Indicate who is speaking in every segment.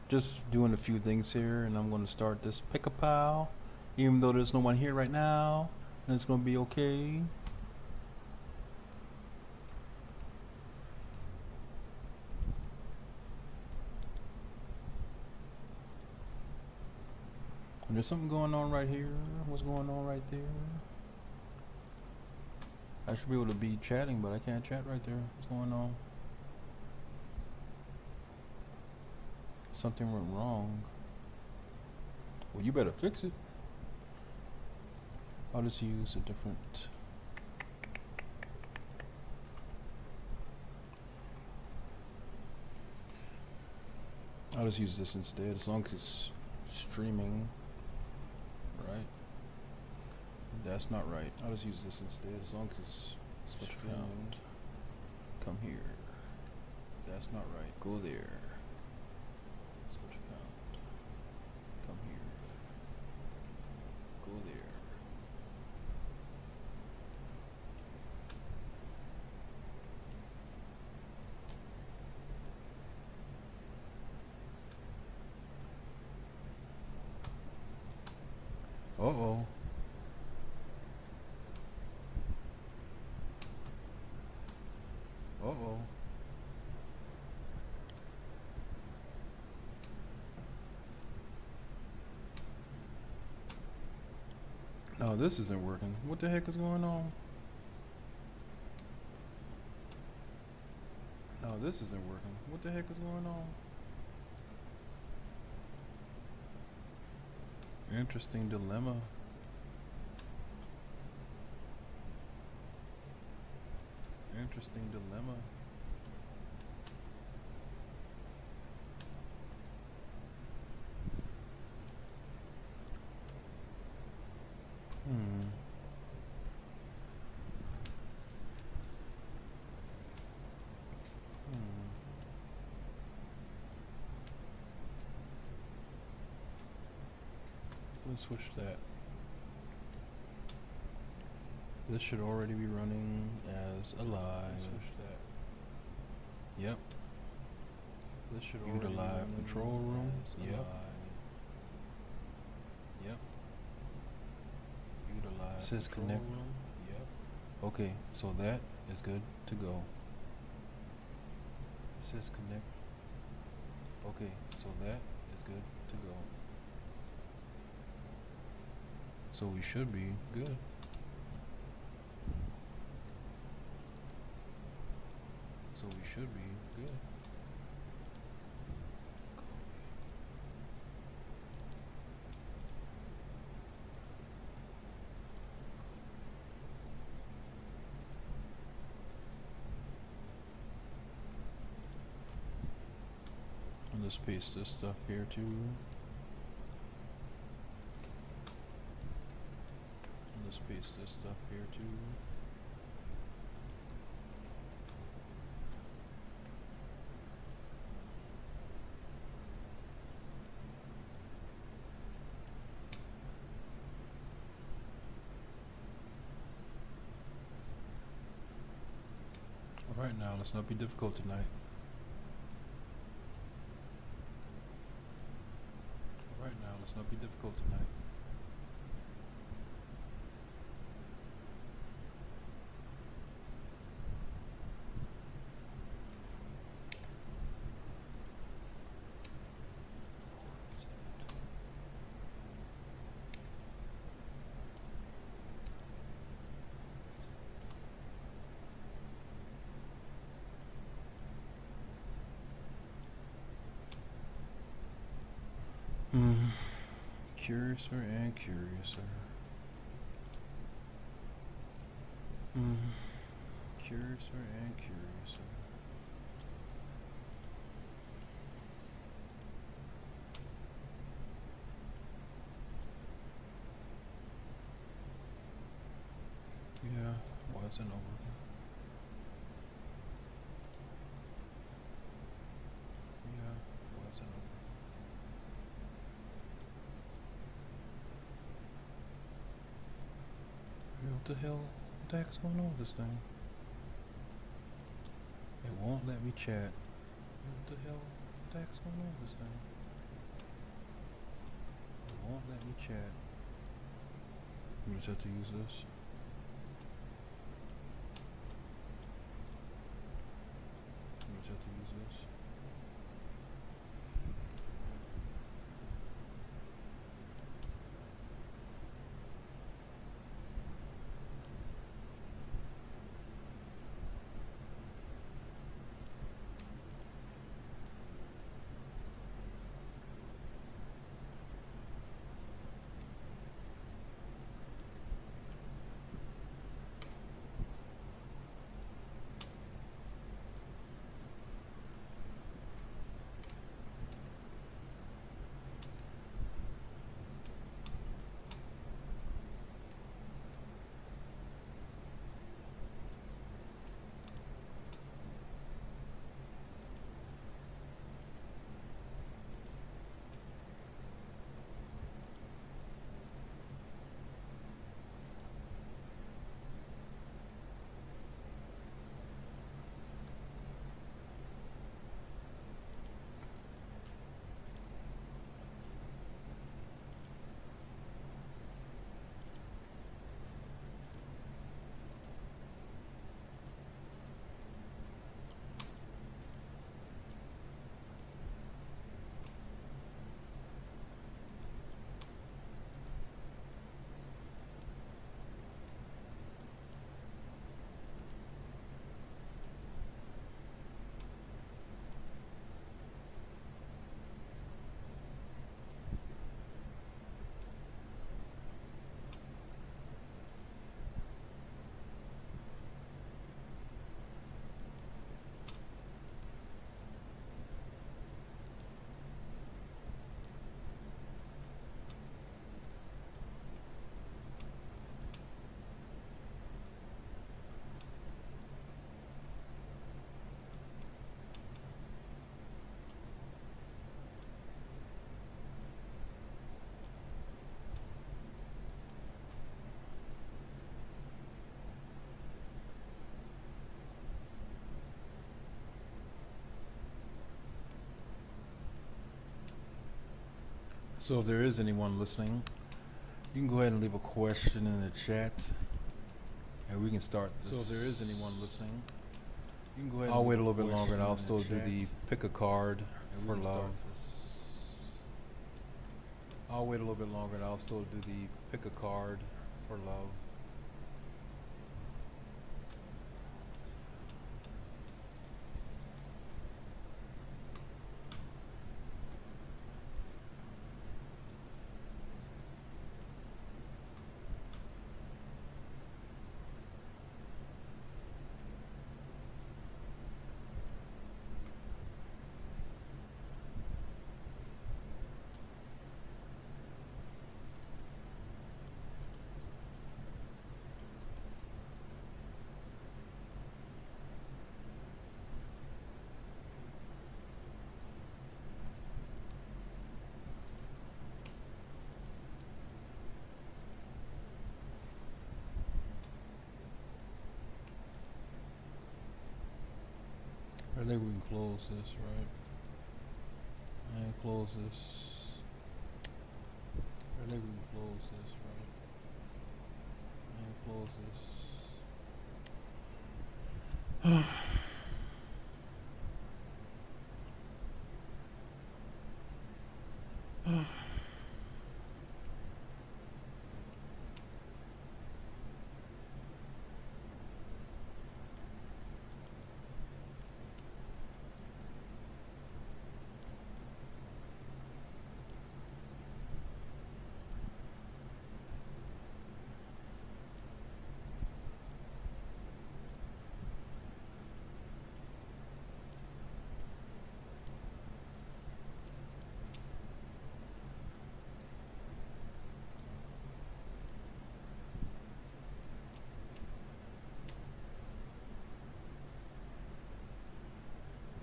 Speaker 1: Just doing a few things here, and I'm going to start this pick-a-pal, even though there's no one here right now, and it's going to be okay. And there's something going on right here. What's going on right there? I should be able to be chatting, but I can't chat right there. What's going on? Something went wrong. Well, you better fix it. I'll just use a different... I'll just use this instead, as long as it's streaming. Right? That's not right. I'll just use this instead, as long as it's streamed. Come here. That's not right. Go there. Switch account. Come here. Go there. Uh-oh. Uh-oh. No, this isn't working. What the heck is going on? No, this isn't working. What the heck is going on? Interesting dilemma. Interesting dilemma. Hmm. Let's switch that. This should already be running as a live. Switch that. Yep. This should already be live control room. Yep. Yep. Utilize. It says connect. Room. Yep. Okay, so that is good to go. It says connect. Okay, so that is good to go. So we should be good. So we should be good. And let's paste this stuff here too. Let's paste this stuff here too. All right, now let's not be difficult tonight. All right, now let's not be difficult tonight. Curiouser and curiouser. Curiouser and curiouser. Yeah, why is it not working? Yeah, why is it not working? What the hell? What the heck's going on with this thing? It won't let me chat. What the hell? What the heck's going on with this thing? won't let me chat. You just have to use this. You just have to use this. So if there is anyone listening, you can go ahead and leave a question in the chat, and we can start this. So if there is anyone listening, you can go ahead. I'll wait a little bit longer, and I'll still do the pick a card for love. I'll wait a little bit longer, and I'll still do the pick a card for love. I think we can close this, right? And close this. I think we can close this, right? And close this.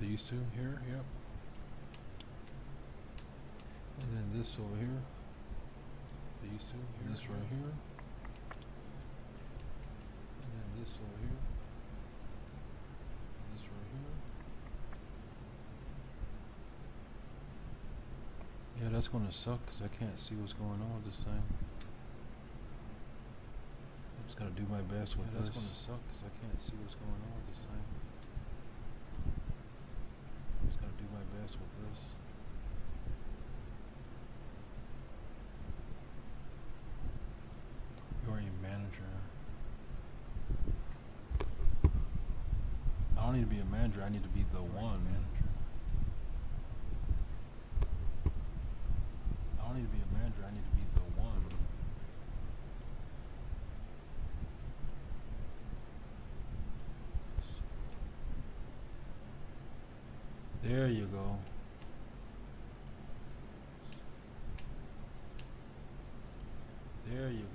Speaker 1: These two here, yep. And then this over here. These two, and this right here. And then this over here. And this right here. Yeah, that's gonna suck because I can't see what's going on with this thing. I just gotta do my best with this. That's gonna suck because I can't see what's going on with this thing. I just gotta do my best with this. You're a manager. I don't need to be a manager. I need to be the one. I don't need to be a manager. I need to be the one. There you go. There you go.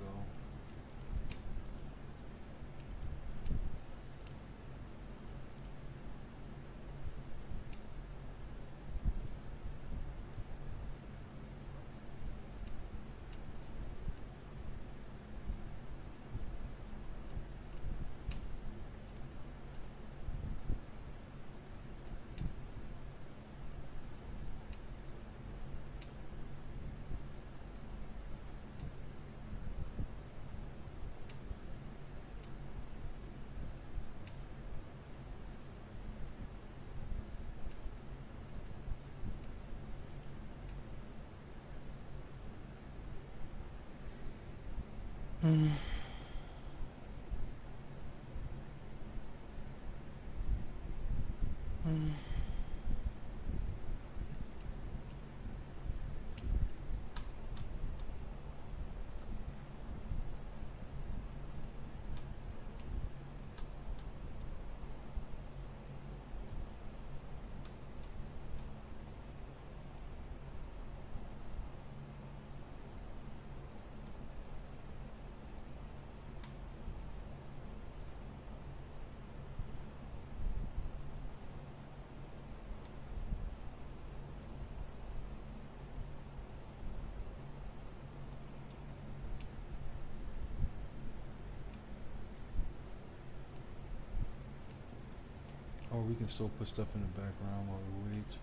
Speaker 1: Mm. Mm. Or we can still put stuff in the background while we wait.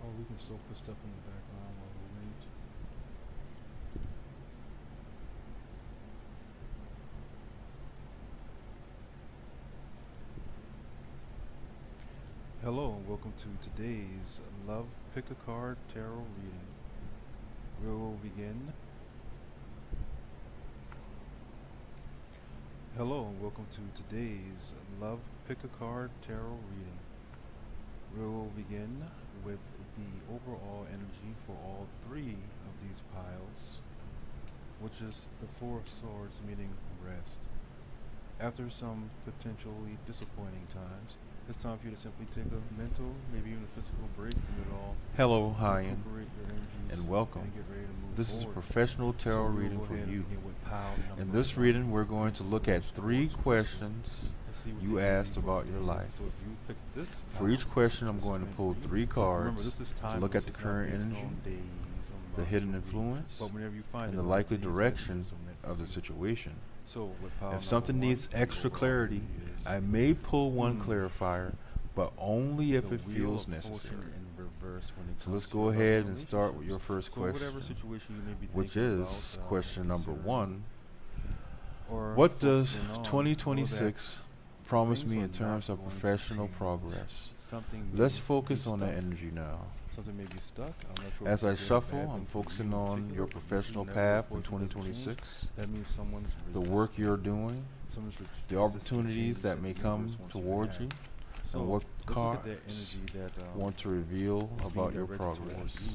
Speaker 1: Or we can still put stuff in the background while we wait. Hello and welcome to today's Love Pick a Card Tarot reading. We will begin. Hello and welcome to today's Love Pick a Card Tarot reading. We will begin with the overall energy for all three of these piles, which is the Four of Swords, meaning rest. After some potentially disappointing times, it's time for you to simply take a mental, maybe even a physical break from it all. Hello, hi, and welcome. This is a professional tarot reading for you. In this reading, we're going to look at 3 questions you asked about your life. For each question, I'm going to pull 3 cards to look at the current energy, the hidden influence, and the likely direction of the situation. If something needs extra clarity, I may pull one clarifier, but only if it feels necessary. So let's go ahead and start with your first question, which is question number 1. What does 2026 promise me in terms of professional progress? Let's focus on that energy now. As I shuffle, I'm focusing on your professional path in 2026, the work you're doing, the opportunities that may come towards you, and what cards want to reveal about your progress.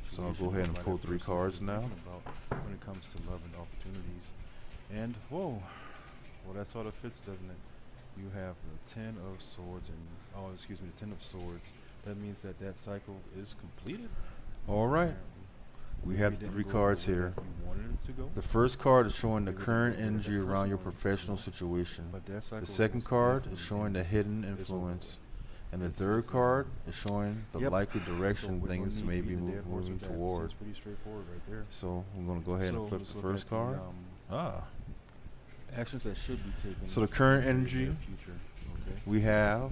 Speaker 1: So I'll go ahead and pull 3 cards now. When it comes to love and opportunities. And whoa, well, that sort of fits, doesn't it? You have the 10 of Swords and, the 10 of Swords. That means that cycle is completed. All right. We have 3 cards here. The first card is showing the current energy around your professional situation. The second card is showing the hidden influence. And the third card is showing the likely direction things may be moving toward. So I'm going to go ahead and flip the first card. Actions that should be taken. So the current energy we have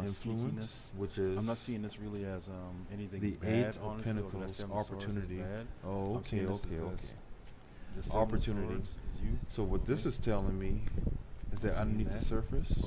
Speaker 2: influence,
Speaker 3: sneakiness.
Speaker 2: which is
Speaker 3: I'm not seeing this really as anything
Speaker 2: the
Speaker 3: bad,
Speaker 2: Eight of
Speaker 3: honestly, or the
Speaker 2: Pentacles,
Speaker 3: Seven of Swords is
Speaker 2: opportunity.
Speaker 3: bad.
Speaker 2: Oh,
Speaker 3: I'm
Speaker 2: okay,
Speaker 3: seeing this
Speaker 2: okay,
Speaker 3: as
Speaker 2: okay.
Speaker 3: the Seven of
Speaker 2: Opportunity.
Speaker 3: Swords is you.
Speaker 2: So what this is telling me is that
Speaker 3: I'm seeing
Speaker 2: underneath the
Speaker 3: that.
Speaker 2: surface,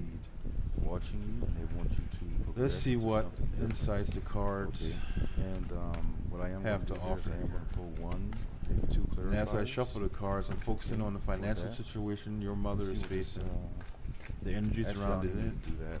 Speaker 3: indeed watching you, and they want you to progress.
Speaker 1: Let's see
Speaker 3: into
Speaker 1: what
Speaker 3: something better.
Speaker 1: insights the cards.
Speaker 3: Okay. And what I am
Speaker 1: have
Speaker 3: going
Speaker 1: to
Speaker 3: do here is
Speaker 1: offer
Speaker 3: I am
Speaker 1: here.
Speaker 3: going to pull one, maybe two
Speaker 1: And as I
Speaker 3: clarifiers.
Speaker 1: shuffle the cards, I'm focusing on the financial
Speaker 3: that.
Speaker 1: situation your mother
Speaker 3: Let's
Speaker 1: is
Speaker 3: see what this,
Speaker 1: facing, the energy
Speaker 3: actually, I don't
Speaker 1: surrounding
Speaker 3: even
Speaker 1: it,
Speaker 3: need to do that.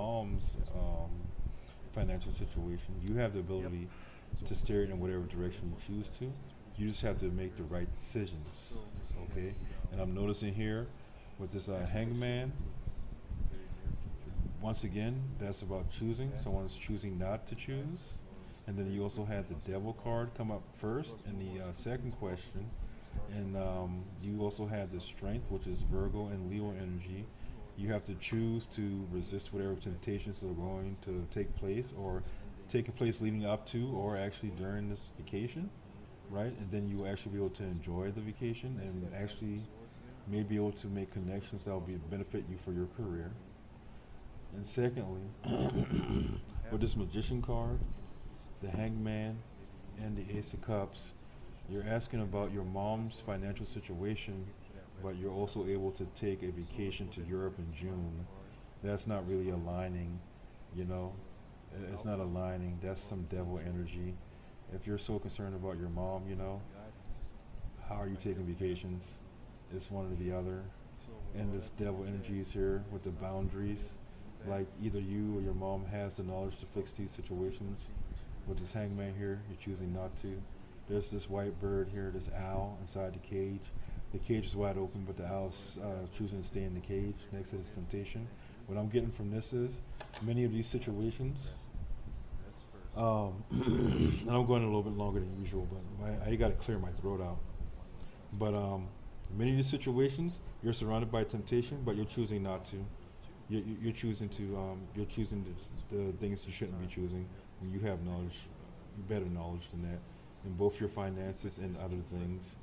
Speaker 4: mom's financial situation, you have the ability to steer it in whatever direction you choose to. You just have to make the right decisions. okay? And I'm noticing here with this hangman, once again, that's about choosing. Someone's choosing not to choose. And then you also had the devil card come up first in the second question. And you also had the strength, which is Virgo and Leo energy. You have to choose to resist whatever temptations are going to take place or taking place leading up to or actually during this vacation, right? And then you will actually be able to enjoy the vacation and actually may be able to make connections that will benefit you for your career. And secondly, with this magician card, the hangman, and the ace of cups, you're asking about your mom's financial situation, but you're also able to take a vacation to Europe in June. That's not really aligning, you know. It's not aligning. That's some devil energy. If you're so concerned about your mom, you know, how are you taking vacations? It's one or the other. And this devil energy is here with the boundaries. Like either you or your mom has the knowledge to fix these situations. With this hangman here, you're choosing not to. There's this white bird here, this owl inside the cage. The cage is wide open, but the owl's choosing to stay in the cage next to this temptation. What I'm getting from this is many of these situations, and I'm going a little bit longer than usual, but I got to clear my throat out. But many of these situations, you're surrounded by temptation, but you're choosing not to. You're choosing the things you shouldn't be choosing when you have knowledge, better knowledge than that, in both your finances and other things,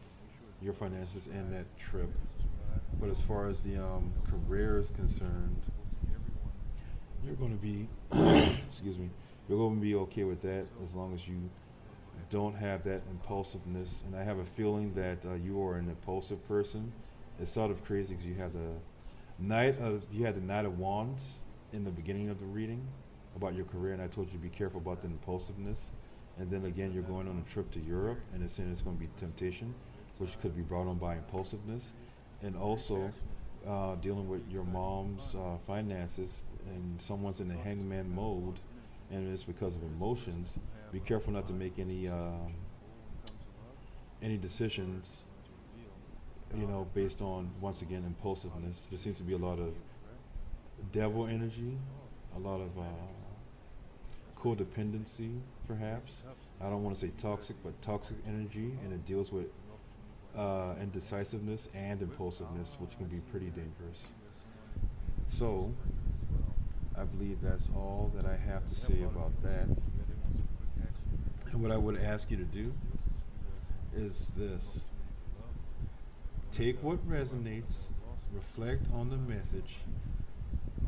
Speaker 4: your finances and that trip. But as far as the career is concerned, you're going to be, excuse me, you're going to be okay with that as long as you don't have that impulsiveness. And I have a feeling that you are an impulsive person. It's sort of crazy because you had the Knight of Wands in the beginning of the reading about your career, and I told you to be careful about the impulsiveness. And then again, you're going on a trip to Europe, and it's saying it's going to be temptation, which could be brought on by impulsiveness, and also dealing with your mom's finances, and someone's in the hangman mode, and it's because of emotions. Be careful not to make any decisions, you know, based on, once again, impulsiveness. There seems to be a lot of devil energy, a lot of codependency, perhaps. I don't want to say toxic, but toxic energy, and it deals with indecisiveness and impulsiveness, which can be pretty dangerous. So, I believe that's all that I have to say about that. And what I would ask you to do is this. Take what resonates, reflect on the message,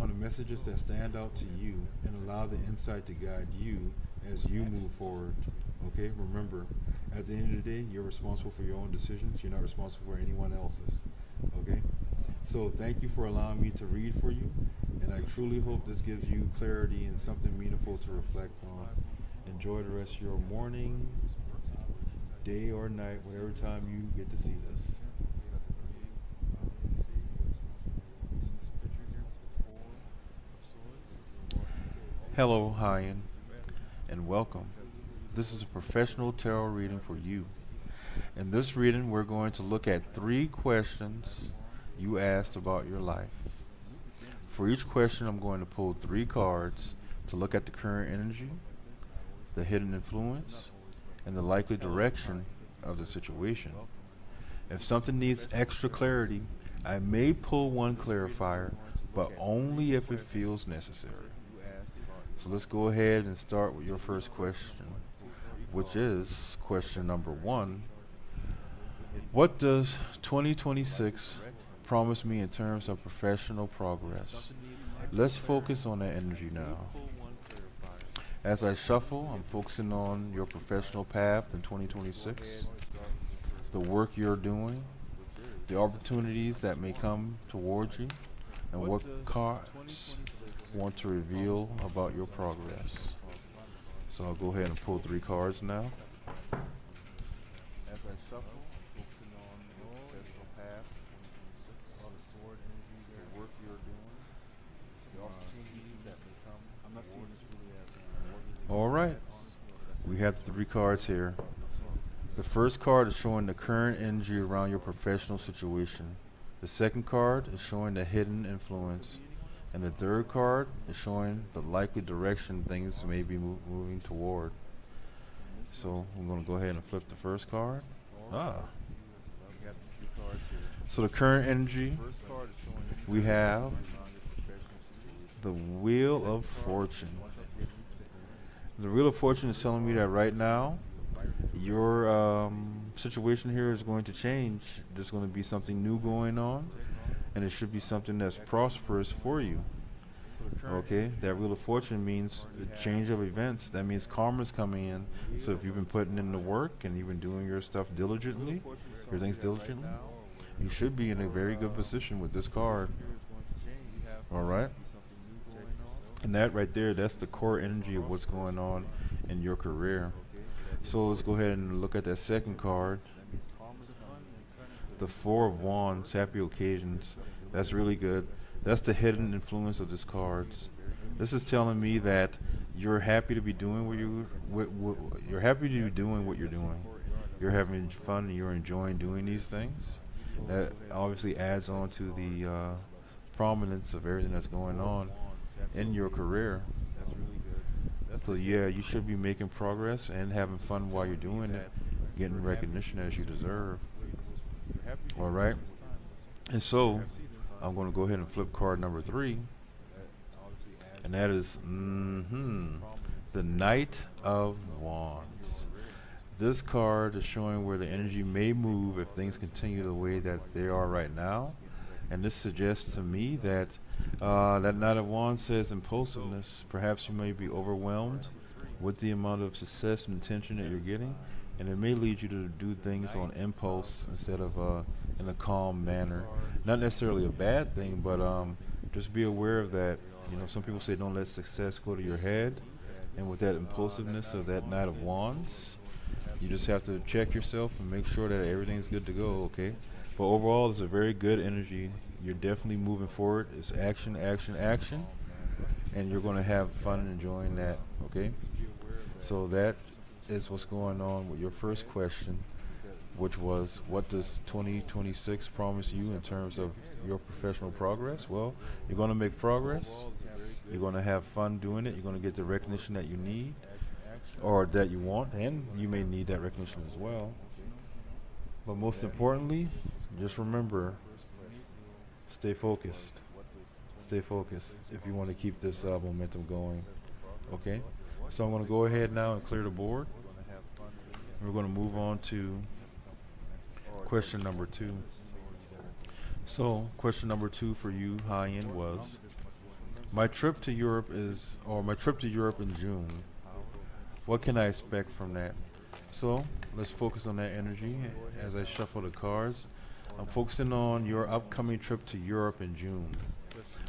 Speaker 4: on the messages that stand out to you, and allow the insight to guide you as you move forward. Okay? Remember, at the end of the day, you're responsible for your own decisions. You're not responsible for anyone else's. Okay? So thank you for allowing me to read for you, and I truly hope this gives you clarity and something meaningful to reflect on. Enjoy the rest of your morning, day, or night, whatever time you get to see this.
Speaker 3: Hello, Hyan, and welcome. This is a professional tarot reading for you. In this reading, we're going to look at 3 questions you asked about your life. For each question, I'm going to pull 3 cards to look at the current energy, the hidden influence, and the likely direction of the situation. If something needs extra clarity, I may pull one clarifier, but only if it feels necessary. So let's go ahead and start with your first question, which is question number 1. What does 2026 promise me in terms of professional progress? Let's focus on that energy now. As I shuffle, I'm focusing on your professional path in 2026, the work you're doing, the opportunities that may come towards you, and what cards want to reveal about your progress. So I'll go ahead and pull 3 cards now. As I shuffle, focusing on your professional path, on the sword energy, the work you're doing, the opportunities that may come. I'm not seeing this really as. All right, we have the 3 cards here.
Speaker 1: The first card is showing the current energy around your professional situation. The second card is showing the hidden influence. And the third card is showing the likely direction things may be moving toward. So I'm going to go ahead and flip the first card. Ah. So the current energy, we have the Wheel of Fortune. The Wheel of Fortune is telling me that right now, your situation here is going to change. There's going to be something new going on, and it should be something that's prosperous for you. Okay, that Wheel of Fortune means a change of events. That means karma's coming in. So if you've been putting in the work and you've been doing your stuff diligently, your things diligently, you should be in a very good position with this card. All right. And that right there, that's the core energy of what's going on in your career. So let's go ahead and look at that second card. The Four of Wands, happy occasions. That's really good. That's the hidden influence of this card. This is telling me that you're happy to be doing you're happy to be doing what you're doing. You're having fun and you're enjoying doing these things. That obviously adds on to the prominence of everything that's going on in your career. So yeah, you should be making progress and having fun while you're doing it, getting recognition as you deserve. All right. And so I'm going to go ahead and flip card number 3, and that is the Knight of Wands. This card is showing where the energy may move if things continue the way that they are right now. And this suggests to me that that Knight of Wands says impulsiveness. Perhaps you may be overwhelmed with the amount of success and attention that you're getting, and it may lead you to do things on impulse instead of in a calm manner. Not necessarily a bad thing, but just be aware of that. You know, some people say don't let success go to your head, and with that impulsiveness of that Knight of Wands, you just have to check yourself and make sure that everything's good to go, okay? But overall, it's a very good energy. You're definitely moving forward. It's action, action, action, and you're going to have fun and enjoying that, okay? So that is what's going on with your first question, which was, what does 2026 promise you in terms of your professional progress? Well, you're going to make progress. You're going to have fun doing it. You're going to get the recognition that you need or that you want, and you may need that recognition as well. But most importantly, just remember, stay focused. Stay focused if you want to keep this momentum going. Okay? So I'm going to go ahead now and clear the board. We're going to move on to question number 2. So, question number 2 for you, high-end, was, my trip to Europe in June. What can I expect from that? So, let's focus on that energy as I shuffle the cards. I'm focusing on your upcoming trip to Europe in June.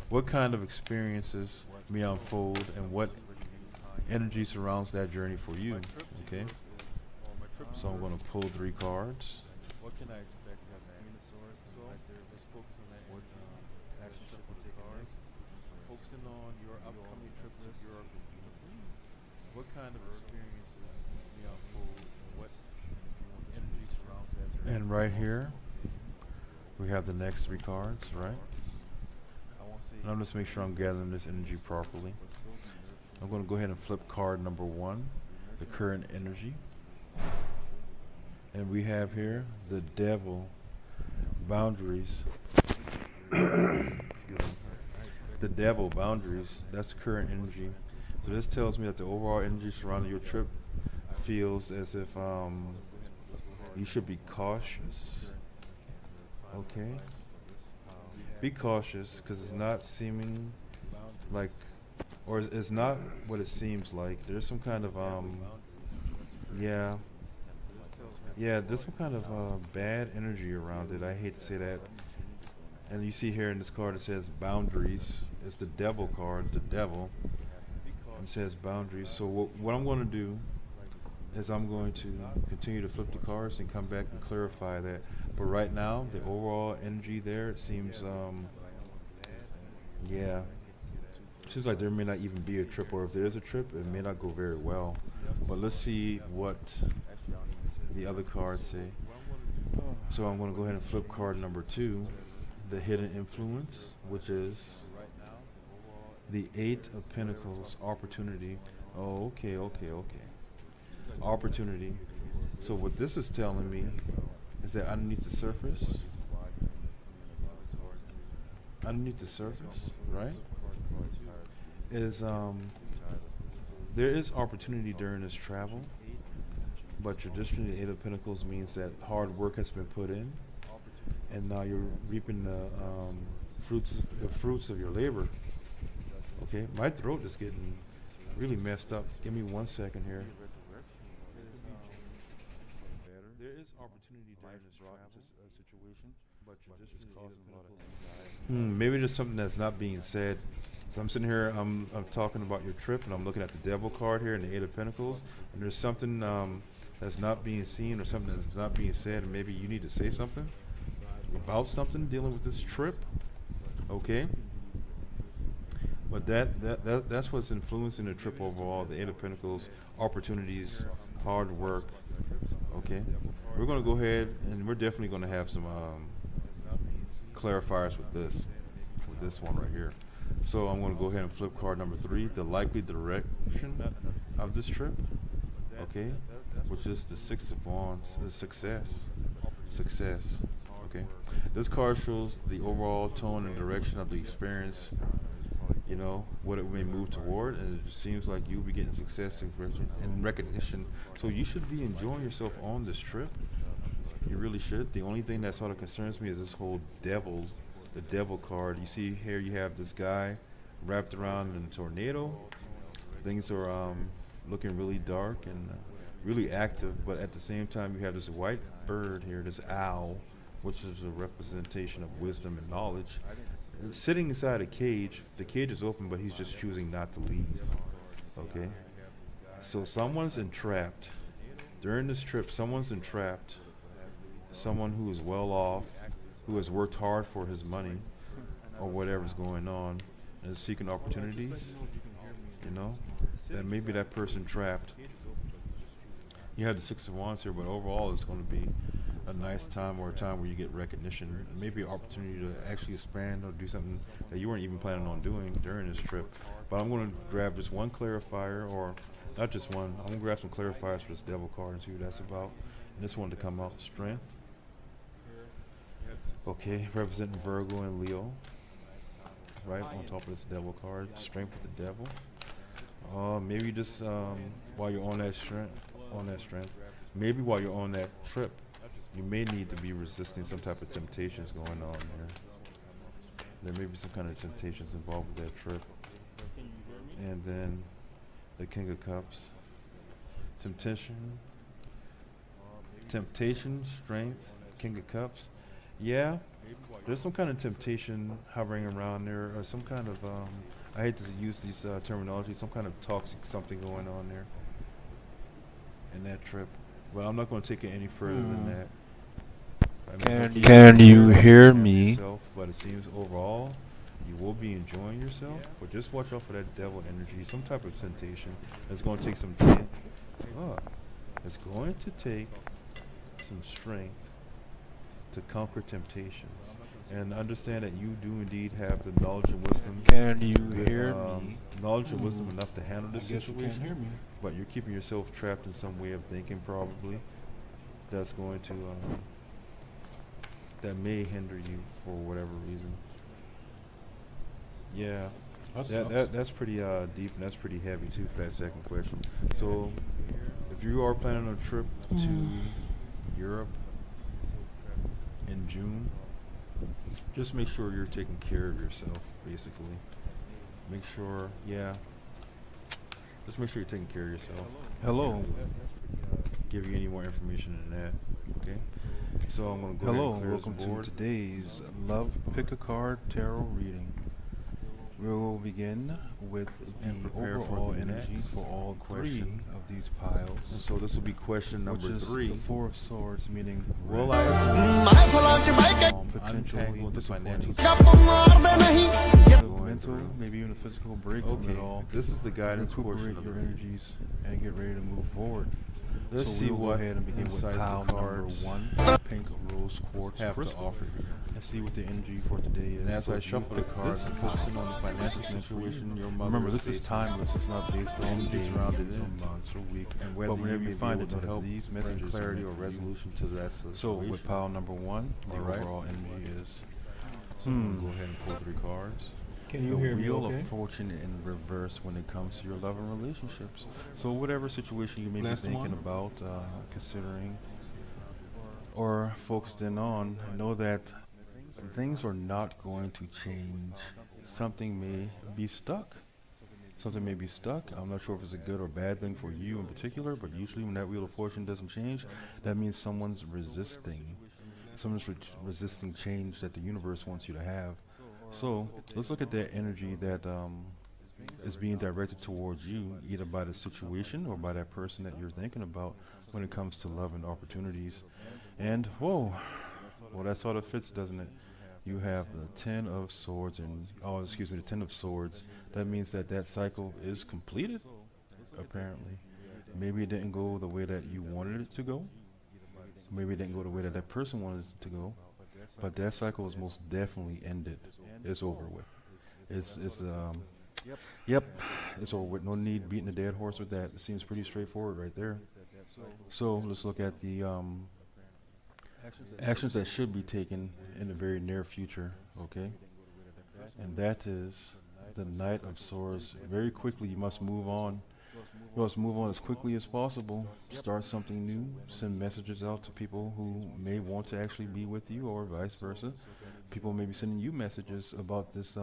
Speaker 1: What kind of experiences may unfold, and what energy surrounds that journey for you? Okay. So I'm going to pull 3 cards. What can I expect from that? So let's focus on that action shuffle cards. Focusing on your upcoming trip to Europe in June. What kind of experiences may unfold, and what energy surrounds that journey? And right here, we have the next 3 cards, right? And I'm just make sure I'm gathering this energy properly. I'm going to go ahead and flip card number 1, the current energy. And we have here the Devil, boundaries. The Devil, boundaries, that's the current energy. So this tells me that the overall energy surrounding your trip feels as if you should be cautious. Okay? Be cautious, because it's not seeming like, or it's not what it seems like. There's some kind of there's some kind of bad energy around it. I hate to say that. And you see here in this card it says boundaries. It's the Devil card, the Devil. It says boundaries. So what I'm going to do is I'm going to continue to flip the cards and come back and clarify that. But right now, the overall energy there, it seems, seems like there may not even be a trip, or if there is a trip, it may not go very well. But let's see what
Speaker 4: the other cards say. So I'm going to go ahead and flip card number 2, the hidden influence, which is the 8 of Pentacles, opportunity. Oh, okay. Opportunity. So what this is telling me is that underneath the surface, right, is there is opportunity during this travel, but traditionally the 8 of Pentacles means that hard work has been put in, and now you're reaping the fruits of your labor. Okay, my throat is getting really messed up. Give me 1 second here. There is opportunity during this situation, but traditionally the 8 of Pentacles. Maybe there's something that's not being said. So I'm sitting here, I'm talking about your trip, and I'm looking at the Devil card here and the 8 of Pentacles, and there's something that's not being seen or something that's not being said, and maybe you need to say something about something dealing with this trip, okay? But that's what's influencing the trip overall, the 8 of Pentacles, opportunities, hard work, okay? We're going to go ahead, and we're definitely going to have some clarifiers with this one right here. So I'm going to go ahead and flip card number 3, the likely direction of this trip, okay, which is the 6 of Wands, success, okay. This card shows the overall tone and direction of the experience, you know, what it may move toward, and it seems like you'll be getting success and recognition. So you should be enjoying yourself on this trip. You really should. The only thing that sort of concerns me is this whole the Devil card. You see here you have this guy wrapped around in a tornado. Things are looking really dark and really active, but at the same time you have this white bird here, this owl, which is a representation of wisdom and knowledge, sitting inside a cage. The cage is open, but he's just choosing not to leave, okay? So someone's entrapped. During this trip, someone's entrapped. Someone who is well off, who has worked hard for his money or whatever's going on and is seeking opportunities, you know, that maybe that person trapped. You have the 6 of Wands here, but overall it's going to be a nice time, or a time where you get recognition, maybe an opportunity to actually expand or do something that you weren't even planning on doing during this trip. But I'm going to grab just one clarifier, or not just one, I'm going to grab some clarifiers for this Devil card and see what that's about. And this one to come out, strength. Okay, representing Virgo and Leo, right on top of this Devil card, strength with the Devil. Maybe just while you're on that strength, maybe while you're on that trip, you may need to be resisting some type of temptations going on there. There may be some kind of temptations involved with that trip. And then the King of Cups, temptation, strength, King of Cups. Yeah, there's some kind of temptation hovering around there, or some kind of, I hate to use these terminology, some kind of toxic something going on there in that trip. But I'm not going to take it any further than that.
Speaker 2: Can you hear me?
Speaker 4: But it seems overall you will be enjoying yourself, but just watch out for that Devil energy, some type of temptation. It's going to take some it's going to take some strength to conquer temptations, and understand that you do indeed have the knowledge and wisdom.
Speaker 2: Can you hear me?
Speaker 4: Knowledge and wisdom enough to handle this
Speaker 1: I guess you can't
Speaker 4: situation,
Speaker 1: hear me.
Speaker 4: but you're keeping yourself trapped in some way of thinking, probably, that's going to that may hinder you for whatever reason. Yeah, that's pretty deep, and that's pretty heavy too for that second question. So if you are planning a trip to Europe in June, just make sure you're taking care of yourself, basically. Make sure, just make sure you're taking care of yourself.
Speaker 2: Hello.
Speaker 4: Give you any more information than that, okay? So I'm going to go
Speaker 2: Hello,
Speaker 4: ahead and clear
Speaker 2: welcome
Speaker 4: this
Speaker 2: to
Speaker 4: board.
Speaker 2: today's Love Pick a Card Tarot reading. We will begin with
Speaker 4: And
Speaker 2: the
Speaker 4: prepare for
Speaker 2: overall
Speaker 4: the
Speaker 2: energy
Speaker 4: next
Speaker 2: for all
Speaker 4: question.
Speaker 2: 3 of these
Speaker 4: And
Speaker 2: piles,
Speaker 4: so this will be question
Speaker 2: which
Speaker 4: number
Speaker 2: is
Speaker 4: 3.
Speaker 2: the 4 of Swords, meaning
Speaker 4: Will
Speaker 2: red,
Speaker 4: I
Speaker 2: potential
Speaker 4: untangle the financial
Speaker 2: mental,
Speaker 4: through?
Speaker 2: maybe even a physical break from
Speaker 4: Okay,
Speaker 2: it all.
Speaker 4: this is the guidance portion
Speaker 2: Recuperate
Speaker 4: of
Speaker 2: your
Speaker 4: the
Speaker 2: energies and get ready to move forward.
Speaker 4: Let's
Speaker 2: So
Speaker 4: see
Speaker 2: we'll go
Speaker 4: what
Speaker 2: ahead and begin with
Speaker 4: insights the
Speaker 2: pile number
Speaker 4: cards
Speaker 2: 1, pink rose quartz
Speaker 4: have to
Speaker 2: crystal.
Speaker 4: offer here.
Speaker 2: Let's see what the energy for today is.
Speaker 4: And as
Speaker 2: So
Speaker 4: I
Speaker 2: use
Speaker 4: shuffle
Speaker 2: the
Speaker 4: the
Speaker 2: cards and focusing on the financial situation.
Speaker 4: your mother
Speaker 2: Remember,
Speaker 4: is
Speaker 2: this is
Speaker 4: facing.
Speaker 2: timeless. It's not based on
Speaker 4: Energy
Speaker 2: days,
Speaker 4: surrounded
Speaker 2: or
Speaker 4: in.
Speaker 2: months, or weeks.
Speaker 4: And
Speaker 2: But
Speaker 4: whether
Speaker 2: whenever
Speaker 4: you
Speaker 2: you
Speaker 4: may
Speaker 2: find
Speaker 4: be
Speaker 2: it
Speaker 4: able
Speaker 2: to
Speaker 4: to
Speaker 2: help
Speaker 4: these
Speaker 2: bring
Speaker 4: messages
Speaker 2: clarity
Speaker 4: or
Speaker 2: or
Speaker 4: resolution to that situation.
Speaker 2: So with pile number 1, the
Speaker 4: All right.
Speaker 2: overall energy is
Speaker 4: So I'm gonna go ahead and pull 3 cards.
Speaker 1: Can
Speaker 2: the wheel of fortune in reverse when it comes to your love and relationships. So whatever situation you may
Speaker 4: Last
Speaker 2: be thinking
Speaker 4: one.
Speaker 2: about, considering, or focused in on, know that things are not going to change. Something may be stuck. Something may be stuck. I'm not sure if it's a good or bad thing for you in particular, but usually when that wheel of fortune doesn't change, that means someone's resisting. Someone's resisting change that the universe wants you to have. So let's look at that energy that is being directed towards you, either by the situation or by that person that you're thinking about when it comes to love and opportunities. And whoa, well, that sort of fits, doesn't it? You have the 10 of swords and, the 10 of swords. That means that that cycle is completed, apparently. Maybe it didn't go the way that you wanted it to go. Maybe it didn't go the way that that person wanted it to go. But that cycle is most definitely ended. It's over with. Yep, it's over with. No need beating a dead horse with that. It seems pretty straightforward right there. So let's look at the actions that should be taken in the very near future, okay? And that is the Knight of Swords. Very quickly, you must move on. You must move on as quickly as possible. Start something new. Send messages out to people who may want to actually be with you, or vice versa. People may be sending you messages about this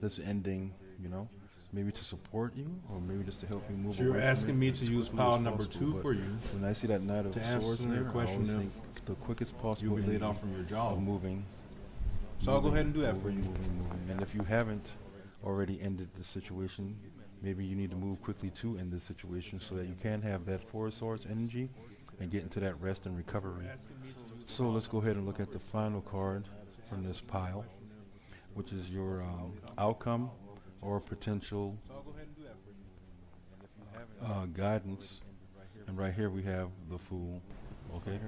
Speaker 2: this ending, you know, maybe to support you, or maybe just to help you move.
Speaker 4: So you're
Speaker 2: away from
Speaker 4: asking
Speaker 2: it
Speaker 4: me
Speaker 2: as
Speaker 4: to use
Speaker 2: quickly
Speaker 4: pile
Speaker 2: as
Speaker 4: number
Speaker 2: possible.
Speaker 4: 2
Speaker 2: But
Speaker 4: for you
Speaker 2: when I see that Knight of
Speaker 4: to answer
Speaker 2: Swords
Speaker 4: your
Speaker 2: there, I
Speaker 4: question
Speaker 2: always
Speaker 4: if
Speaker 2: think the quickest possible
Speaker 4: you'll be laid
Speaker 2: ending
Speaker 4: off from your
Speaker 2: of
Speaker 4: job.
Speaker 2: moving.
Speaker 4: So I'll go
Speaker 2: moving,
Speaker 4: ahead and do that for
Speaker 2: moving,
Speaker 4: you.
Speaker 2: moving. And if you haven't already ended the situation, maybe you need to move quickly to end the situation so that you can have that Four of Swords energy and get into that rest and recovery. So let's go ahead and look at the final card from this pile, which is your outcome or potential guidance. And right here we have the Fool. Okay.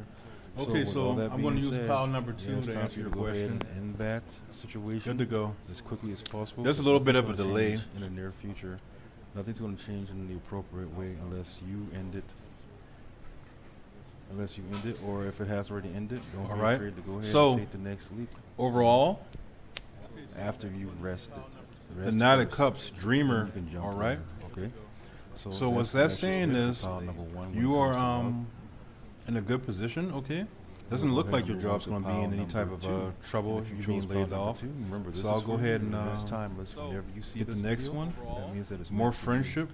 Speaker 4: Okay,
Speaker 2: with
Speaker 4: so
Speaker 2: all that
Speaker 4: I'm going to
Speaker 2: being
Speaker 4: use
Speaker 2: said,
Speaker 4: pile number
Speaker 2: yeah,
Speaker 4: 2
Speaker 2: it's
Speaker 4: to
Speaker 2: time
Speaker 4: answer
Speaker 2: for you
Speaker 4: your
Speaker 2: to go ahead
Speaker 4: question.
Speaker 2: and end that situation
Speaker 4: Good to go.
Speaker 2: as quickly as possible.
Speaker 4: There's a little bit of a
Speaker 2: Nothing's gonna
Speaker 4: delay.
Speaker 2: change in the near future. Nothing's going to change in the appropriate way unless you end it. Unless you end it, or if it has already ended, don't
Speaker 4: All
Speaker 2: be
Speaker 4: right.
Speaker 2: afraid to go ahead
Speaker 4: So,
Speaker 2: and take the next leap
Speaker 4: Overall,
Speaker 2: after you rested.
Speaker 4: the
Speaker 2: Rest
Speaker 4: Knight of
Speaker 2: first,
Speaker 4: Cups
Speaker 2: then
Speaker 4: Dreamer,
Speaker 2: you can jump
Speaker 4: all right?
Speaker 2: over, okay.
Speaker 4: So what
Speaker 2: that's
Speaker 4: that's
Speaker 2: just
Speaker 4: saying
Speaker 2: it for
Speaker 4: is
Speaker 2: pile number 1 when
Speaker 4: you
Speaker 2: it
Speaker 4: are
Speaker 2: comes to love.
Speaker 4: in a good position, okay? Doesn't
Speaker 2: We'll go
Speaker 4: look
Speaker 2: ahead
Speaker 4: like
Speaker 2: and
Speaker 4: your
Speaker 2: move on
Speaker 4: job's
Speaker 2: to
Speaker 4: going to be
Speaker 2: pile
Speaker 4: in any
Speaker 2: number
Speaker 4: type of
Speaker 2: 2.
Speaker 4: trouble
Speaker 2: And
Speaker 4: if
Speaker 2: if
Speaker 4: you're
Speaker 2: you
Speaker 4: being
Speaker 2: chose pile
Speaker 4: laid
Speaker 2: number
Speaker 4: off.
Speaker 2: 2, remember, this
Speaker 4: So I'll
Speaker 2: is
Speaker 4: go
Speaker 2: for
Speaker 4: ahead
Speaker 2: you,
Speaker 4: and
Speaker 2: it's timeless. Whenever you see
Speaker 4: get the
Speaker 2: this
Speaker 4: next
Speaker 2: video,
Speaker 4: one.
Speaker 2: that means that it's
Speaker 4: More
Speaker 2: meant for you.
Speaker 4: friendship,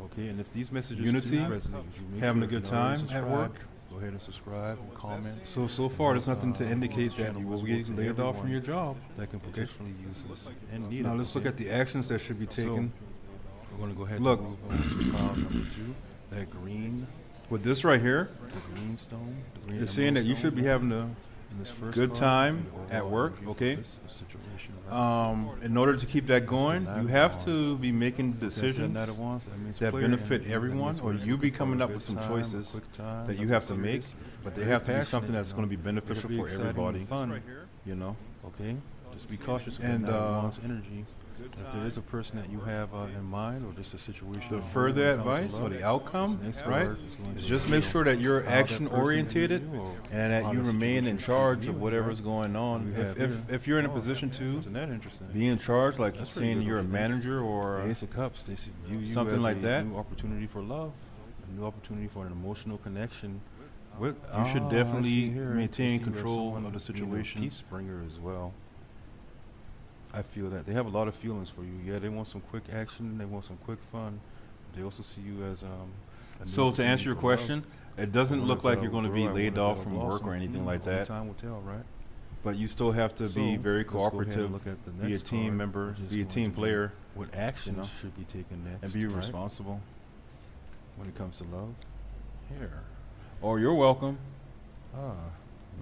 Speaker 2: Okay, and if these messages
Speaker 4: Unity,
Speaker 2: do resonate with you, make
Speaker 4: having a
Speaker 2: sure
Speaker 4: good
Speaker 2: you already
Speaker 4: time at
Speaker 2: subscribe.
Speaker 4: work.
Speaker 2: Go ahead and subscribe and comment.
Speaker 4: So far there's nothing to indicate that you will be laid off from your job.
Speaker 2: That can potentially use this and need it.
Speaker 4: Now let's look at the actions that should be taken.
Speaker 2: We're going to go ahead
Speaker 4: Look.
Speaker 2: and move on to pile number 2. That green,
Speaker 4: With this right here,
Speaker 2: the green stone. The green
Speaker 4: it's saying that you
Speaker 2: emerald
Speaker 4: should be
Speaker 2: stone.
Speaker 4: having a
Speaker 2: In this first
Speaker 4: good
Speaker 2: card,
Speaker 4: time
Speaker 2: the
Speaker 4: at
Speaker 2: overall
Speaker 4: work,
Speaker 2: energy
Speaker 4: okay?
Speaker 2: for this situation, right?
Speaker 4: in order to keep that going,
Speaker 2: Knight
Speaker 4: you
Speaker 2: of
Speaker 4: have to
Speaker 2: Wands.
Speaker 4: be making
Speaker 2: Okay, so that
Speaker 4: decisions
Speaker 2: Knight of Wands, that means
Speaker 4: that
Speaker 2: clear
Speaker 4: benefit
Speaker 2: energy. That
Speaker 4: everyone,
Speaker 2: means
Speaker 4: or
Speaker 2: what it's
Speaker 4: you be
Speaker 2: looking for,
Speaker 4: coming
Speaker 2: a
Speaker 4: up
Speaker 2: good
Speaker 4: with some
Speaker 2: time, a
Speaker 4: choices
Speaker 2: quick time,
Speaker 4: that you
Speaker 2: nothing
Speaker 4: have to make,
Speaker 2: serious.
Speaker 4: but they
Speaker 2: Very
Speaker 4: have to be
Speaker 2: passionate,
Speaker 4: something
Speaker 2: you
Speaker 4: that's
Speaker 2: know.
Speaker 4: going to be beneficial
Speaker 2: It'll be
Speaker 4: for
Speaker 2: exciting and
Speaker 4: everybody.
Speaker 2: fun,
Speaker 4: You know.
Speaker 2: okay? Just be cautious of
Speaker 4: And,
Speaker 2: that Knight of Wands energy. If there is a person that you have in mind, or just a situation,
Speaker 4: The
Speaker 2: that
Speaker 4: further
Speaker 2: when it comes to
Speaker 4: advice or
Speaker 2: love,
Speaker 4: the outcome,
Speaker 2: this next
Speaker 4: right,
Speaker 2: card is going
Speaker 4: is
Speaker 2: to
Speaker 4: just make
Speaker 2: reveal
Speaker 4: sure that you're
Speaker 2: how that
Speaker 4: action
Speaker 2: person
Speaker 4: orientated
Speaker 2: views you, or
Speaker 4: and that
Speaker 2: how
Speaker 4: you
Speaker 2: the
Speaker 4: remain in
Speaker 2: situation is
Speaker 4: charge
Speaker 2: viewed,
Speaker 4: of whatever's
Speaker 2: right?
Speaker 4: going on.
Speaker 2: We have here.
Speaker 4: If you're in a
Speaker 2: Oh,
Speaker 4: position to
Speaker 2: Isn't that interesting?
Speaker 4: be in charge, like
Speaker 2: That's pretty
Speaker 4: saying
Speaker 2: good,
Speaker 4: you're a
Speaker 2: don't you think?
Speaker 4: manager
Speaker 2: The
Speaker 4: or
Speaker 2: Ace of Cups, they view you
Speaker 4: something
Speaker 2: as
Speaker 4: like
Speaker 2: a
Speaker 4: that.
Speaker 2: new opportunity for love, a new opportunity for an emotional connection.
Speaker 4: you should
Speaker 2: I
Speaker 4: definitely
Speaker 2: see here. I
Speaker 4: maintain
Speaker 2: see you as
Speaker 4: control
Speaker 2: someone
Speaker 4: of the
Speaker 2: being a
Speaker 4: situation.
Speaker 2: peace bringer as well. I feel that they have a lot of feelings for you. Yeah, they want some quick action. They want some quick fun. They also see you as a new
Speaker 4: So to
Speaker 2: opportunity
Speaker 4: answer your
Speaker 2: for love.
Speaker 4: question, it doesn't
Speaker 2: I
Speaker 4: look
Speaker 2: wonder
Speaker 4: like
Speaker 2: if
Speaker 4: you're going to
Speaker 2: that'll
Speaker 4: be
Speaker 2: grow. I
Speaker 4: laid
Speaker 2: wonder if
Speaker 4: off
Speaker 2: that'll
Speaker 4: from work
Speaker 2: blossom.
Speaker 4: or anything like
Speaker 2: Only
Speaker 4: that,
Speaker 2: time will tell, right?
Speaker 4: but you still have to be
Speaker 2: So,
Speaker 4: very
Speaker 2: let's go ahead and
Speaker 4: cooperative,
Speaker 2: look at the
Speaker 4: be a
Speaker 2: next
Speaker 4: team
Speaker 2: card,
Speaker 4: member,
Speaker 2: which is
Speaker 4: be a
Speaker 2: going
Speaker 4: team
Speaker 2: to
Speaker 4: player,
Speaker 2: What actions
Speaker 4: know,
Speaker 2: should be taken next,
Speaker 4: and be
Speaker 2: right?
Speaker 4: responsible.
Speaker 2: when it comes to love? Here.
Speaker 4: Oh, you're welcome.
Speaker 2: Ah.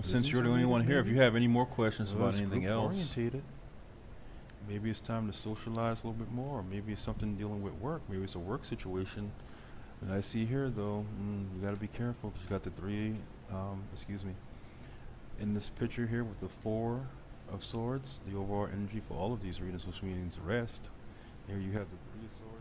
Speaker 4: Since you're the only one here, if you have any more questions about anything else,
Speaker 2: Orientated. Maybe it's time to socialize a little bit more. Or maybe it's something dealing with work. Maybe it's a work situation. And I see here though, you got to be careful because you got the three. Excuse me. In this picture here with the Four of Swords, the overall energy for all of these readings, which means rest. Here you have the Three of Swords.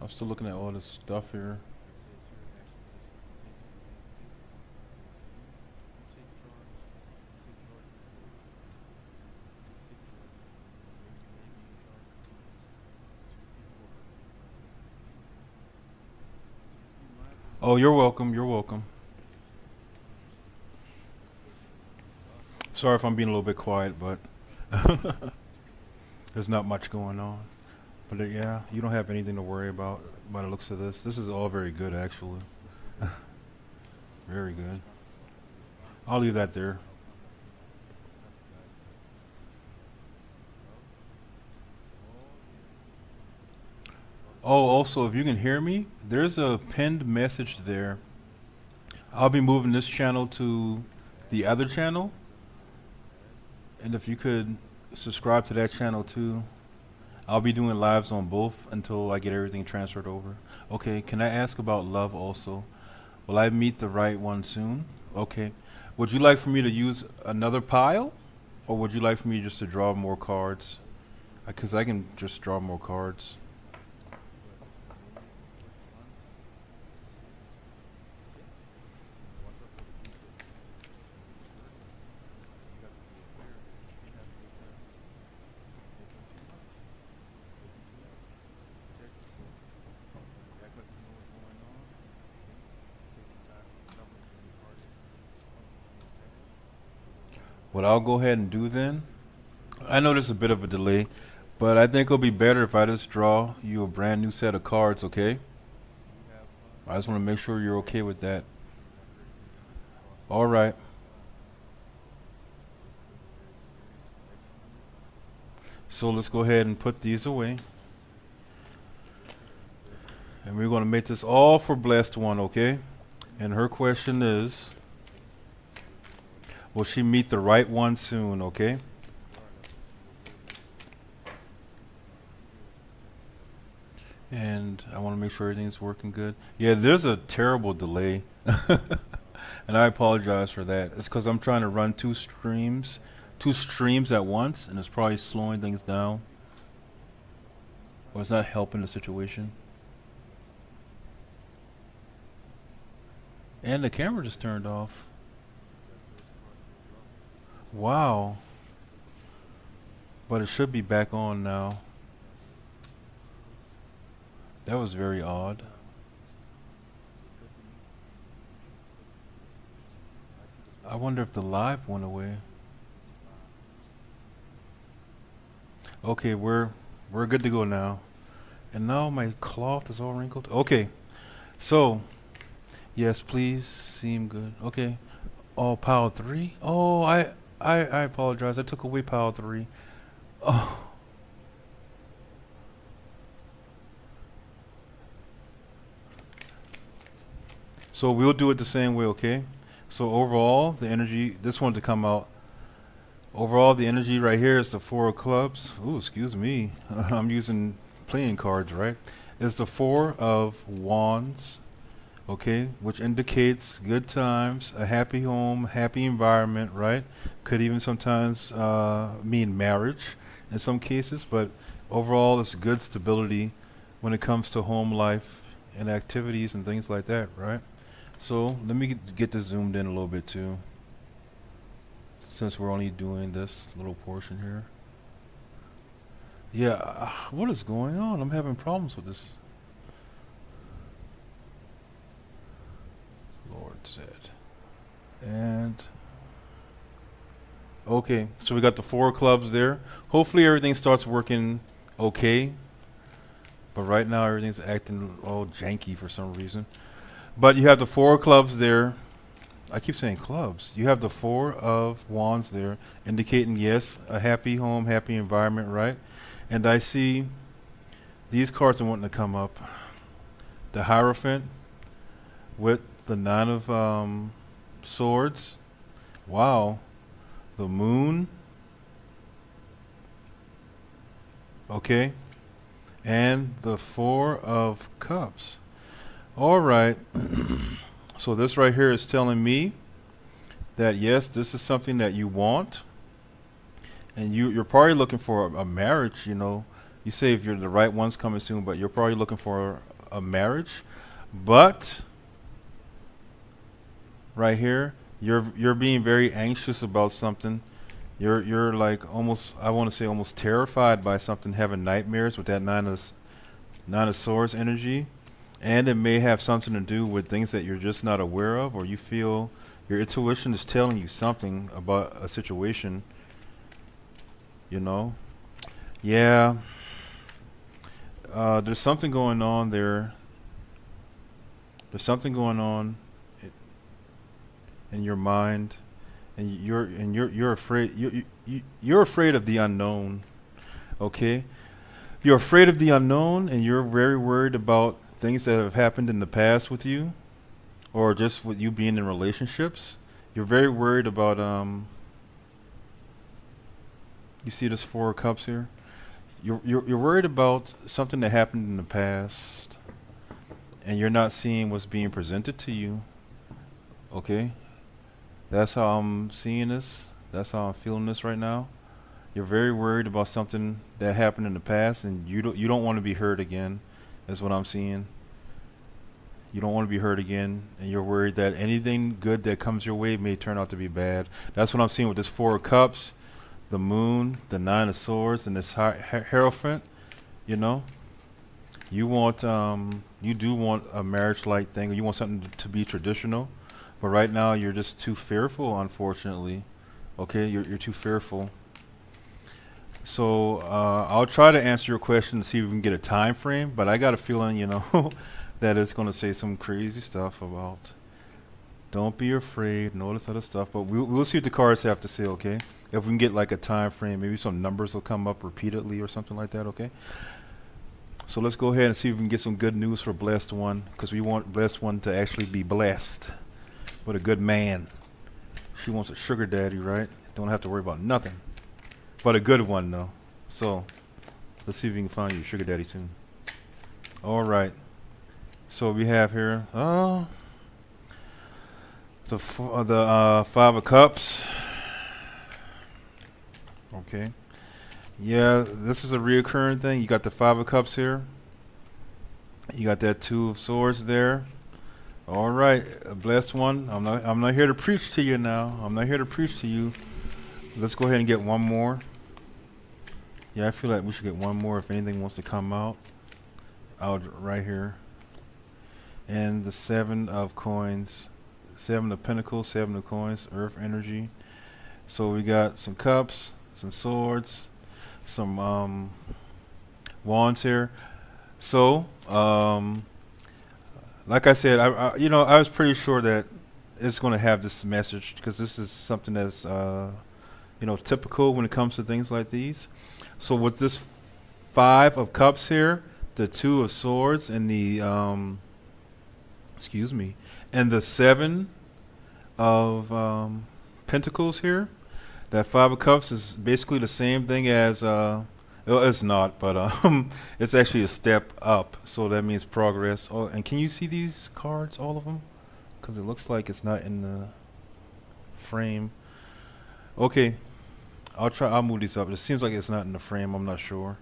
Speaker 1: I'm still looking at all this stuff here.
Speaker 2: Oh, you're welcome. You're welcome. Sorry if I'm being a little bit quiet, but there's not much going on. But yeah, you don't have anything to worry about by the looks of this. This is all very good, actually. Very good. I'll leave that there. Oh, also, if you can hear me, there's a pinned message there. I'll be moving this channel to the other channel. And if you could subscribe to that channel too. I'll be doing lives on both until I get everything transferred over. Okay, can I ask about love also? Will I meet the right one soon? Okay. Would you like for me to use another pile? Or would you like for me just to draw more cards? Because I can just draw more cards. What I'll go ahead and do then, I know there's a bit of a delay, but I think it'll be better if I just draw you a brand new set of cards, okay? I just want to make sure you're okay with that. All right. So let's go ahead and put these away. And we're going to make this all for Blessed One, okay? And her question is, will she meet the right one soon, okay? And I want to make sure everything's working good. Yeah, there's a terrible delay. And I apologize for that. It's because I'm trying to run two streams at once, and it's probably slowing things down. Or it's not helping the situation. And the camera just turned off. Wow. But it should be back on now. That was very odd. I wonder if the live went away. Okay, we're good to go now. And now my cloth is all wrinkled. Okay. So, yes, please seem good. Okay. Oh, pile 3. Oh, I apologize. I took away pile 3. Oh. So we'll do it the same way, okay? So overall, the energy, this one to come out. Overall, the energy right here is the 4 of clubs. Ooh, excuse me. I'm using playing cards, right? It's the 4 of wands, okay? Which indicates good times, a happy home, happy environment, right? Could even sometimes mean marriage in some cases, but overall, it's good stability when it comes to home life and activities and things like that, right? So let me get this zoomed in a little bit too, since we're only doing this little portion here. Yeah, what is going on? I'm having problems with this. Lord said. And okay, so we got the 4 clubs there. Hopefully everything starts working okay. But right now everything's acting all janky for some reason. But you have the 4 clubs there. I keep saying clubs. You have the Four of Wands there, indicating, yes, a happy home, happy environment, right? And I see these cards are wanting to come up. The Hierophant with the Nine of Swords. Wow. The Moon. Okay. And the Four of Cups. All right. So this right here is telling me that, yes, this is something that you want. And you're probably looking for a marriage, you know. You say if you're the right one's coming soon, but you're probably looking for a marriage. But right here, you're being very anxious about something. You're like almost, I want to say almost terrified by something, having nightmares with that Nine of Swords energy. And it may have something to do with things that you're just not aware of, or you feel your intuition is telling you something about a situation, you know. Yeah. There's something going on there. There's something going on in your mind, and you're afraid. You're afraid of the unknown. Okay, you're afraid of the unknown, and you're very worried about things that have happened in the past with you, or just with you being in relationships. You're very worried about you see this Four of Cups here. You're worried about something that happened in the past, and you're not seeing what's being presented to you. Okay, that's how I'm seeing this. That's how I'm feeling this right now. You're very worried about something that happened in the past, and you don't want to be hurt again. Is what I'm seeing. You don't want to be hurt again, and you're worried that anything good that comes your way may turn out to be bad. That's what I'm seeing with this Four of Cups, the Moon, the Nine of Swords, and this Hierophant. You know, you do want a marriage-like thing, or you want something to be traditional, but right now you're just too fearful, unfortunately. Okay, you're too fearful. So I'll try to answer your question to see if we can get a time frame, but I got a feeling, you know, that it's going to say some crazy stuff about don't be afraid and all this other stuff. But we'll see what the cards have to say, okay? If we can get like a time frame, maybe some numbers will come up repeatedly or something like that, okay? So let's go ahead and see if we can get some good news for Blessed One, because we want Blessed One to actually be blessed with a good man. She wants a sugar daddy, right? Don't have to worry about nothing. But a good one, though. So, let's see if we can find you a sugar daddy soon. All right. So we have here, the Five of Cups. Okay. Yeah, this is a reoccurring thing. You got the Five of Cups here. You got that Two of Swords there. All right, a Blessed One. I'm not here to preach to you now. I'm not here to preach to you. Let's go ahead and get one more. Yeah, I feel like we should get one more if anything wants to come out right here. And the Seven of Coins, Seven of Pentacles, Seven of Coins, Earth energy. So we got some cups, some swords, some wands here. So, like I said, I was pretty sure that it's going to have this message, because this is something that's typical when it comes to things like these. So with this Five of Cups here, the Two of Swords, and the and the Seven of Pentacles here, that Five of Cups is basically the same thing as well, it's not, but it's actually a step up. So that means progress. Oh, and can you see these cards, all of them? Because it looks like it's not in the frame. Okay. I'll move these up. It seems like it's not in the frame. I'm not sure.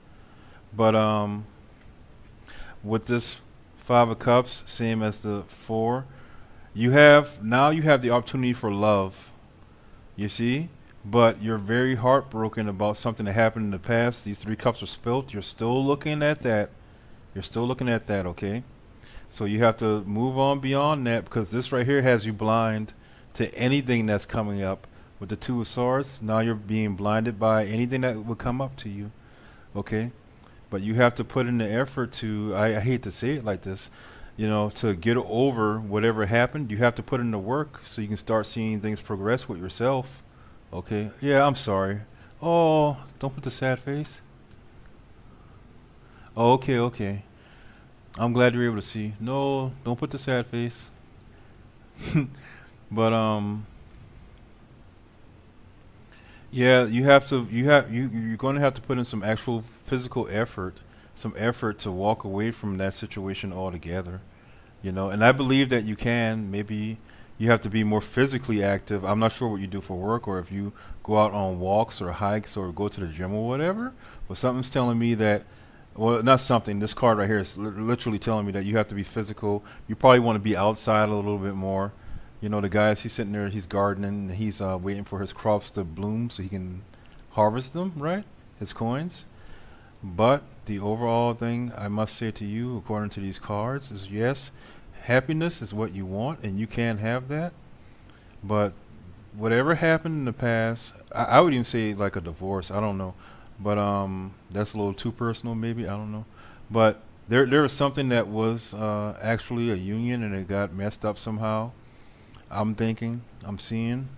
Speaker 2: But with this Five of Cups, same as the Four, you have the opportunity for love. You see? But you're very heartbroken about something that happened in the past. These Three Cups are spilt. You're still looking at that. Okay? So you have to move on beyond that, because this right here has you blind to anything that's coming up. With the Two of Swords, now you're being blinded by anything that would come up to you, okay? But you have to put in the effort to, I hate to say it like this, you know, to get over whatever happened, you have to put in the work so you can start seeing things progress with yourself. Okay. Yeah, I'm sorry. Oh, don't put the sad face. Oh, okay, okay. I'm glad you're able to see. No, don't put the sad face. But yeah, you're going to have to put in some actual physical effort, some effort to walk away from that situation altogether. You know, and I believe that you can. Maybe you have to be more physically active. I'm not sure what you do for work or if you go out on walks or hikes or go to the gym or whatever. But something's telling me that, well, not something. This card right here is literally telling me that you have to be physical. You probably want to be outside a little bit more. You know, the guys, he's sitting there, he's gardening, and he's waiting for his crops to bloom so he can harvest them, right? His coins. But the overall thing I must say to you, according to these cards, is yes, happiness is what you want, and you can have that. But whatever happened in the past, I would even say like a divorce. I don't know, but that's a little too personal, maybe. I don't know, but there was something that was actually a union, and it got messed up somehow. I'm thinking, I'm seeing,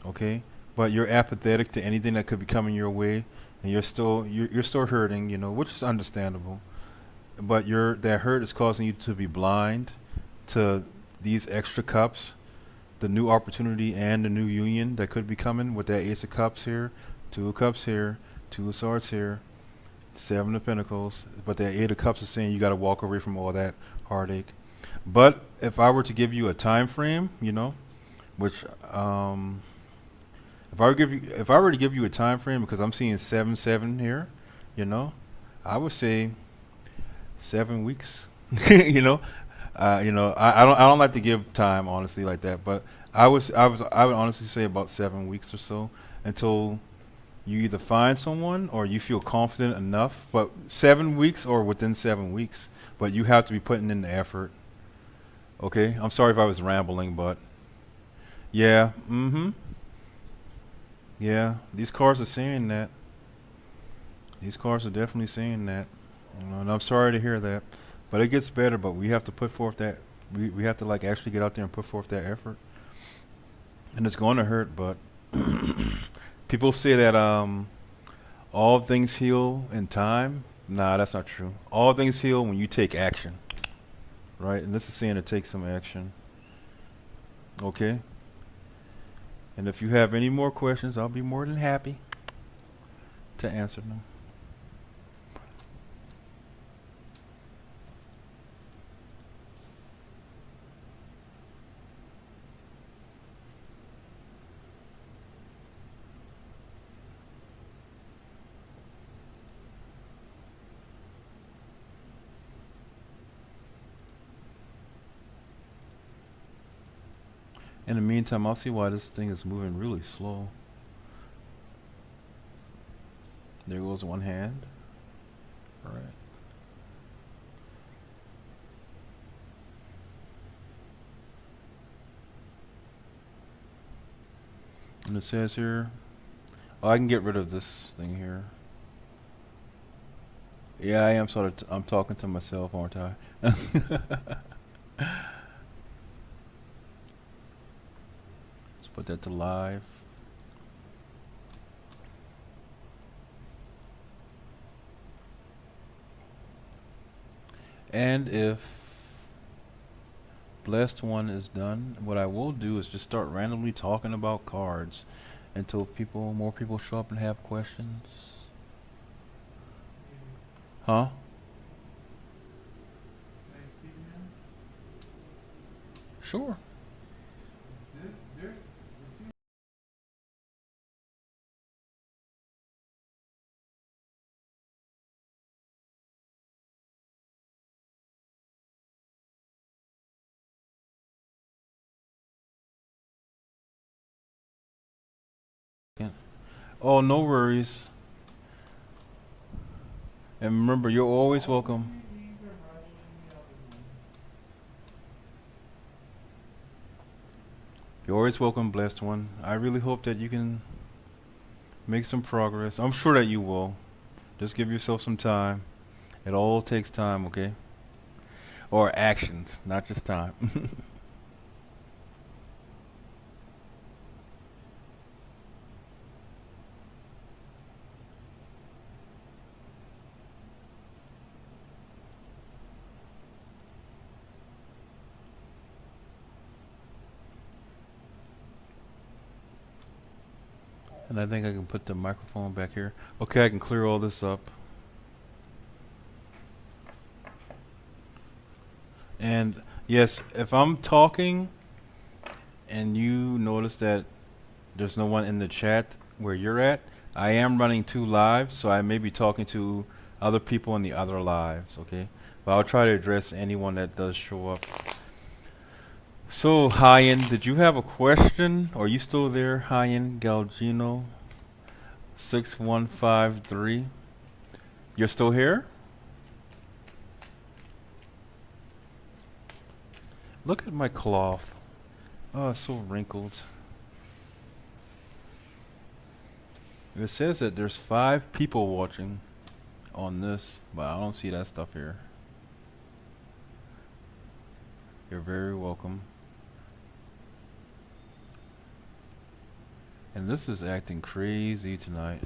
Speaker 2: okay, but you're apathetic to anything that could be coming your way, and you're still hurting, you know, which is understandable. But that hurt is causing you to be blind to these extra cups, the new opportunity and the new union that could be coming with that Ace of Cups here, Two of Cups here, Two of Swords here, Seven of Pentacles. But that Eight of Cups is saying you got to walk away from all that heartache. But if I were to give you a time frame, you know, which if I were to give you a time frame, because I'm seeing 7-7 here, you know, I would say 7 weeks. you know, I don't like to give time honestly like that, but I would honestly say about 7 weeks or so until you either find someone or you feel confident enough. But 7 weeks or within 7 weeks, but you have to be putting in the effort. Okay, I'm sorry if I was rambling, but yeah, yeah, these cards are saying that. These cards are definitely saying that. You know, and I'm sorry to hear that, but it gets better. But we have to put forth that we have to like actually get out there and put forth that effort, and it's going to hurt. But people say that all things heal in time. Nah, that's not true. All things heal when you take action, right? And this is saying to take some action. Okay. And if you have any more questions, I'll be more than happy to answer them. In the meantime, I'll see why this thing is moving really slow. There goes one hand. All right. And it says here, oh, I can get rid of this thing here. Yeah, I am sort of, I'm talking to myself, aren't I? Put that to live. And if Blessed One is done, what I will do is just start randomly talking about cards until more people show up and have questions. Huh? Sure. Oh, no worries. And remember, you're always welcome. You're always welcome, Blessed One. I really hope that you can make some progress. I'm sure that you will. Just give yourself some time. It all takes time, okay? or actions, not just time. And I think I can put the microphone back here. Okay, I can clear all this up. And yes, if I'm talking and you notice that there's no one in the chat where you're at, I am running 2 lives, so I may be talking to other people in the other lives, okay? But I'll try to address anyone that does show up. So, Hyan, did you have a question? Are you still there, Hyan Galgino 6153? You're still here? Look at my cloth. Oh, it's so wrinkled. It says that there's 5 people watching on this, but I don't see that stuff here. You're very welcome. And this is acting crazy tonight.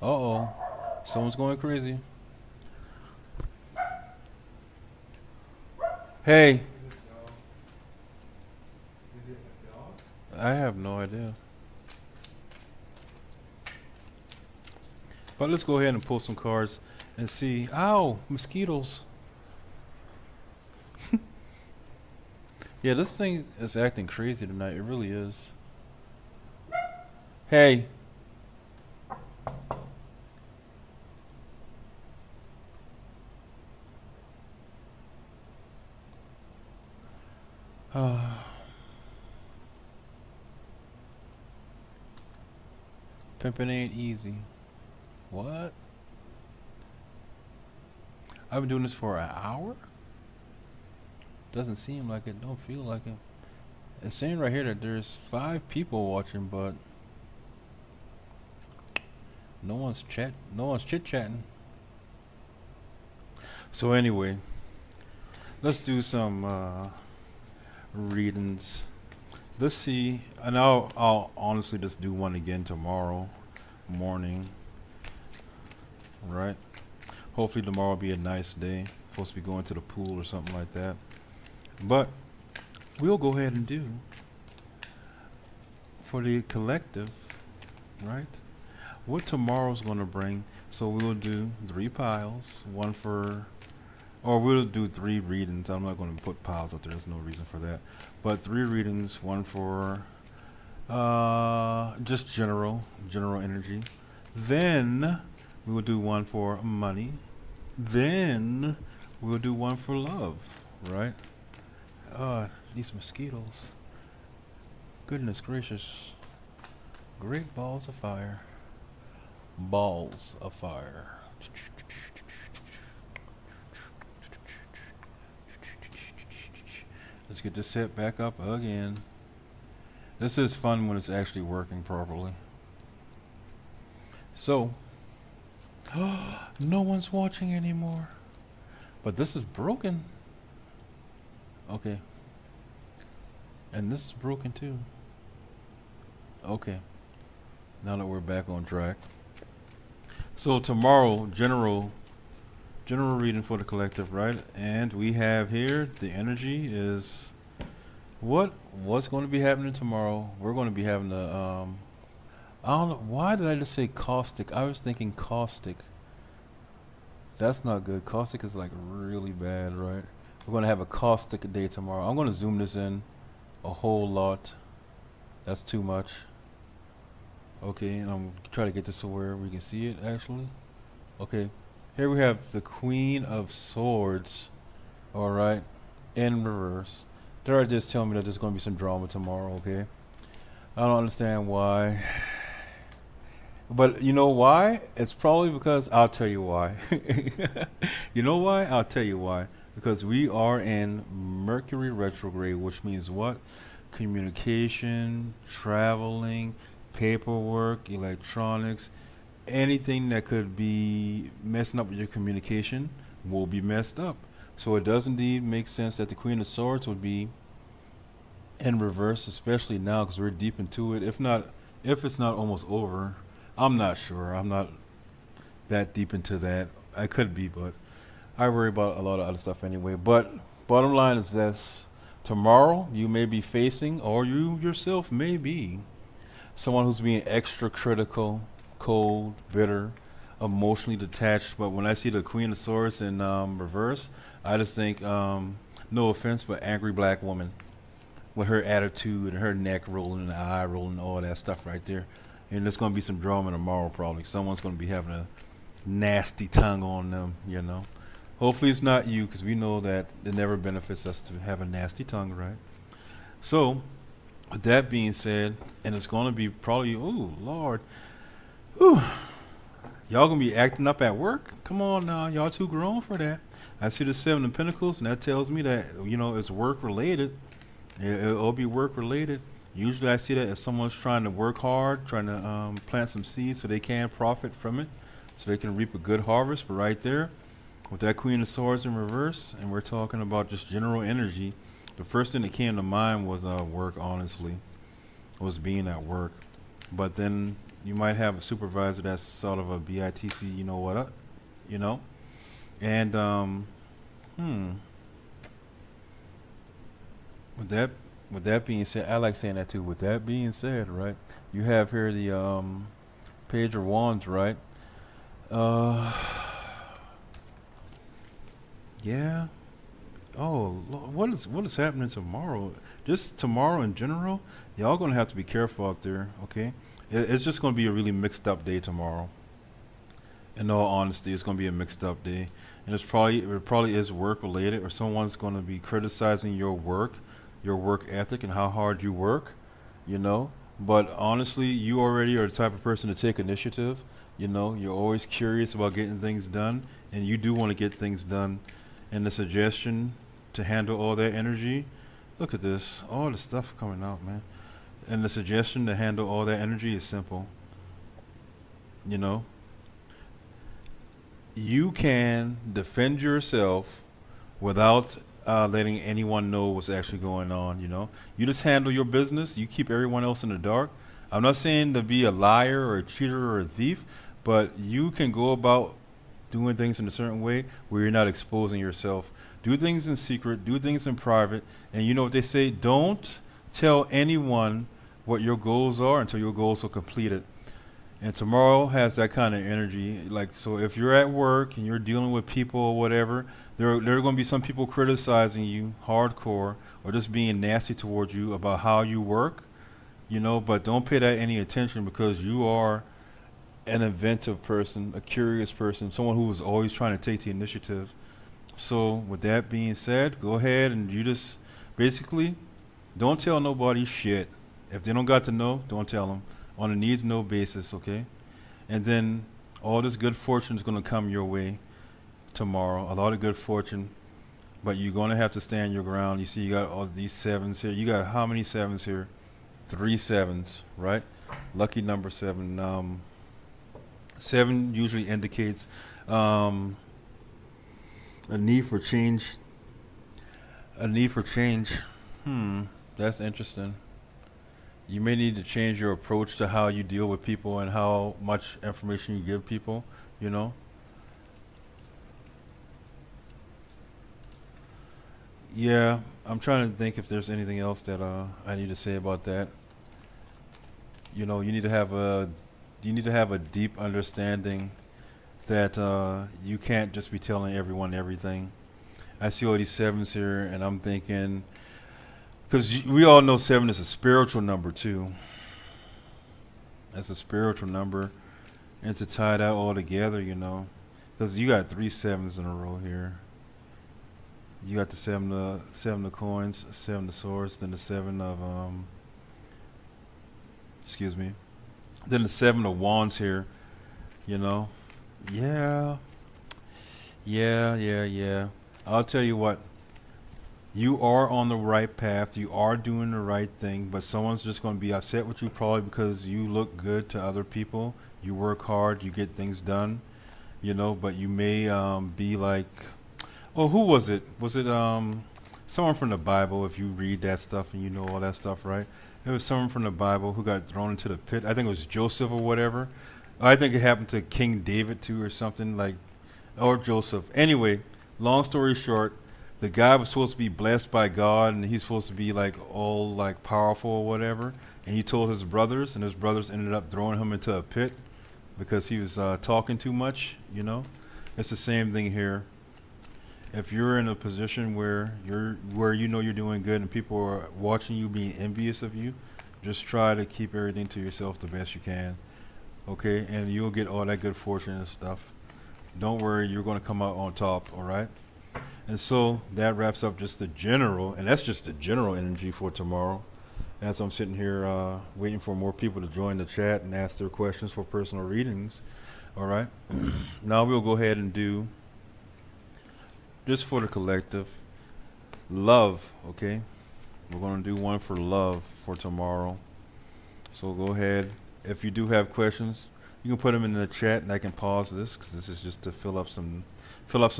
Speaker 2: Uh-oh. Someone's going crazy. Hey. I have no idea. But let's go ahead and pull some cards and see. Ow, mosquitoes. Yeah, this thing is acting crazy tonight. It really is. Hey. Pimpin' ain't easy. What? I've been doing this for an hour? Doesn't seem like it. Don't feel like it. It's saying right here that there's 5 people watching, but no one's chit-chatting. So anyway, let's do some readings. Let's see, and I'll honestly just do one again tomorrow morning, right? Hopefully tomorrow will be a nice day. Supposed to be going to the pool or something like that. But we'll go ahead and do for the collective, right? What tomorrow's going to bring. So we'll do 3 piles, one for, or we'll do 3 readings. I'm not going to put piles up there. There's no reason for that. But 3 readings, one for just general energy. Then we will do one for money. Then we will do one for love, right? These mosquitoes. Goodness gracious. Great balls of fire. Balls of fire. Let's get this set back up again. This is fun when it's actually working properly. So, no one's watching anymore. But this is broken. Okay. And this is broken too. Okay. Now that we're back on track. So tomorrow, general reading for the collective, right? And we have here the energy is what's going to be happening tomorrow. We're going to be having the I don't know, why did I just say caustic? I was thinking caustic. That's not good. Caustic is like really bad, right? We're going to have a caustic day tomorrow. I'm going to zoom this in a whole lot. That's too much. Okay, and I'm trying to get this to where we can see it actually. Okay, here we have the Queen of Swords. All right, in reverse. They're just telling me that there's going to be some drama tomorrow. Okay, I don't understand why. But you know why? It's probably because I'll tell you why. You know why? I'll tell you why. Because we are in Mercury retrograde, which means what? Communication, traveling, paperwork, electronics, anything that could be messing up with your communication will be messed up. So it does indeed make sense that the Queen of Swords would be in reverse, especially now because we're deep into it. If it's not almost over, I'm not sure. I'm not that deep into that. I could be, but I worry about a lot of other stuff anyway. But bottom line is this: tomorrow you may be facing, or you yourself may be, someone who's being extra critical, cold, bitter, emotionally detached. But when I see the Queen of Swords in reverse, I just think, no offense, but angry black woman with her attitude and her neck rolling and the eye rolling, all that stuff right there. And there's going to be some drama tomorrow probably. Someone's going to be having a nasty tongue on them, you know. Hopefully it's not you, because we know that it never benefits us to have a nasty tongue, right? So, with that being said, and it's going to be probably, oh, Lord, whew, y'all going to be acting up at work? Come on now, y'all too grown for that. I see the Seven of Pentacles, and that tells me that, you know, it's work-related. It'll be work-related. Usually I see that if someone's trying to work hard, trying to plant some seeds so they can profit from it, so they can reap a good harvest. But right there, with that Queen of Swords in reverse, and we're talking about just general energy, the first thing that came to mind was work, honestly, was being at work. But then you might have a supervisor that's sort of a BITC, you know what, you know? And, with that being said, I like saying that too. With that being said, right, you have here the Page of Wands, right? Yeah. Oh, what is happening tomorrow? Just tomorrow in general, y'all gonna have to be careful out there. Okay, it's just gonna be a really mixed up day tomorrow. In all honesty, it's gonna be a mixed up day, and it probably is work related, or someone's gonna be criticizing your work ethic and how hard you work, you know. But honestly, you already are the type of person to take initiative. You know, you're always curious about getting things done, and you do want to get things done. And the suggestion to handle all that energy, look at this, all the stuff coming out, man. And the suggestion to handle all that energy is simple. You know, you can defend yourself without letting anyone know what's actually going on. You know, you just handle your business. You keep everyone else in the dark. I'm not saying to be a liar or a cheater or a thief, but you can go about doing things in a certain way where you're not exposing yourself. Do things in secret, do things in private, and you know what they say, don't tell anyone what your goals are until your goals are completed. And tomorrow has that kind of energy. Like, so if you're at work and you're dealing with people or whatever, there are going to be some people criticizing you hardcore or just being nasty towards you about how you work, you know, but don't pay that any attention, because you are an inventive person, a curious person, someone who is always trying to take the initiative. So with that being said, go ahead and you just basically don't tell nobody shit. If they don't got to know, don't tell them on a need to know basis, okay? And then all this good fortune is going to come your way tomorrow, a lot of good fortune, but you're going to have to stand your ground. You see, you got all these sevens here. You got how many sevens here? 3 sevens, right? Lucky number 7. 7 usually indicates a need for change. A need for change. That's interesting. You may need to change your approach to how you deal with people and how much information you give people, you know. Yeah, I'm trying to think if there's anything else that I need to say about that. You know, you need to have a deep understanding that you can't just be telling everyone everything. I see all these 7s here, and I'm thinking, because we all know 7 is a spiritual number too. That's a spiritual number, and to tie that all together, you know, because you got 3 7s in a row here. You got the 7 of coins, 7 of swords, then the 7 of Then the Seven of Wands here, you know. Yeah, yeah. I'll tell you what, you are on the right path. You are doing the right thing, but someone's just going to be upset with you probably because you look good to other people. You work hard, you get things done, you know, but you may be like, oh, who was it? Was it someone from the Bible? If you read that stuff and you know all that stuff, right? It was someone from the Bible who got thrown into the pit. I think it was Joseph or whatever. I think it happened to King David too, or something like, or Joseph. Anyway, long story short, the guy was supposed to be blessed by God, and he's supposed to be like all like powerful or whatever. And he told his brothers, and his brothers ended up throwing him into a pit because he was talking too much. You know, it's the same thing here. If you're in a position where you know you're doing good and people are watching you being envious of you, just try to keep everything to yourself the best you can. Okay, and you'll get all that good fortune and stuff. Don't worry, you're going to come out on top, all right? And so that wraps up just the general, and that's just the general energy for tomorrow. As I'm sitting here waiting for more people to join the chat and ask their questions for personal readings, all right? Now we'll go ahead and do, just for the collective, love, okay? We're going to do one for love for tomorrow. So go ahead. If you do have questions, you can put them in the chat, and I can pause this because this is just to fill up some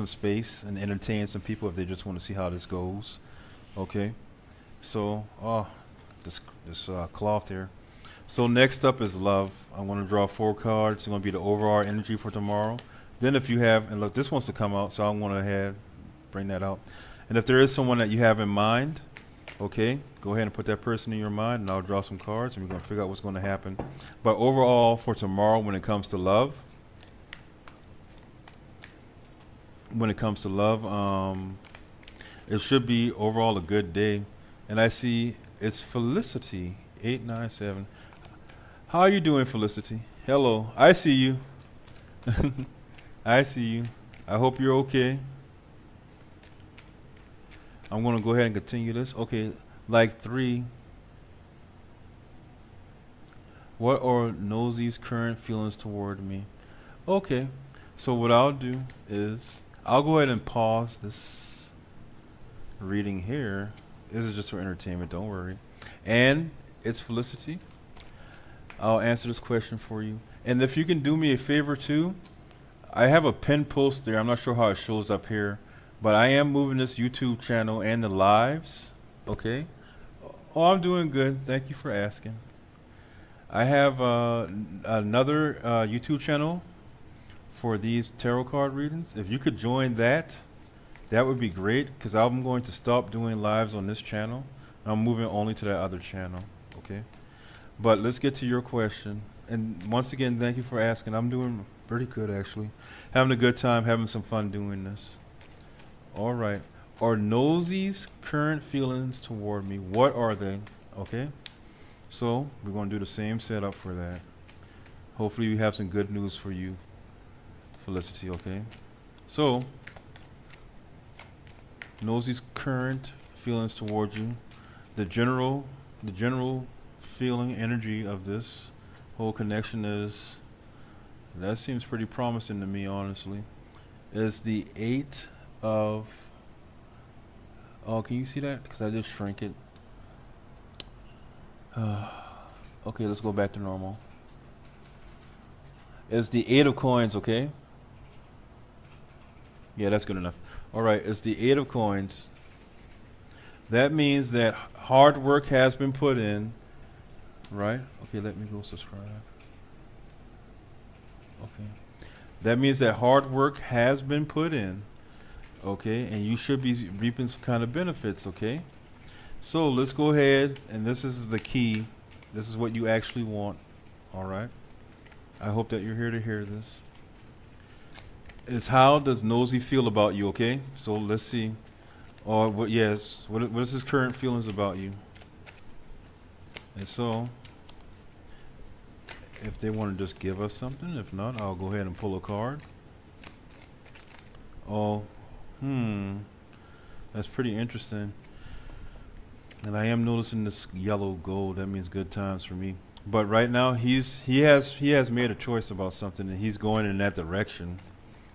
Speaker 2: space and entertain some people if they just want to see how this goes. Okay. So, this cloth here. So next up is love. I want to draw 4 cards. It's going to be the overall energy for tomorrow. Then if you have, and look, this wants to come out, so I want to bring that out. And if there is someone that you have in mind, okay, go ahead and put that person in your mind, and I'll draw some cards, and we're going to figure out what's going to happen. But overall, for tomorrow, when it comes to love, it should be overall a good day. And I see it's Felicity, 897. How are you doing, Felicity? Hello, I see you. I see you. I hope you're okay. I'm going to go ahead and continue this. Okay, like 3. What are Nosy's current feelings toward me? Okay, so what I'll do is I'll go ahead and pause this reading here. This is just for entertainment, don't worry. And it's Felicity. I'll answer this question for you. And if you can do me a favor too, I have a pinned post there. I'm not sure how it shows up here, but I am moving this YouTube channel and the lives. Okay. Oh, I'm doing good. Thank you for asking. I have another YouTube channel for these tarot card readings. If you could join that, that would be great, because I'm going to stop doing lives on this channel. I'm moving only to that other channel. Okay. But let's get to your question. And once again, thank you for asking. I'm doing pretty good, actually. Having a good time, having some fun doing this. All right. Are Nosy's current feelings toward me? What are they? Okay. So we're going to do the same setup for that. Hopefully we have some good news for you, Felicity, okay? So, Nosy's current feelings towards you. The general feeling, energy of this whole connection is, that seems pretty promising to me, honestly, is the 8 of, oh, can you see that? Because I just shrink it. Okay, let's go back to normal. It's the 8 of coins, okay? Yeah, that's good enough. All right, it's the 8 of coins. That means that hard work has been put in, right? Okay, let me go subscribe. Okay. That means that hard work has been put in, okay? And you should be reaping some kind of benefits, okay? So let's go ahead, and this is the key. This is what you actually want, all right? I hope that you're here to hear this. It's how does Nosy feel about you, okay? So let's see. Or what? Yes. What is his current feelings about you? And so, if they want to just give us something, if not, I'll go ahead and pull a card. Oh, that's pretty interesting. And I am noticing this yellow gold. That means good times for me. But right now he has made a choice about something and he's going in that direction,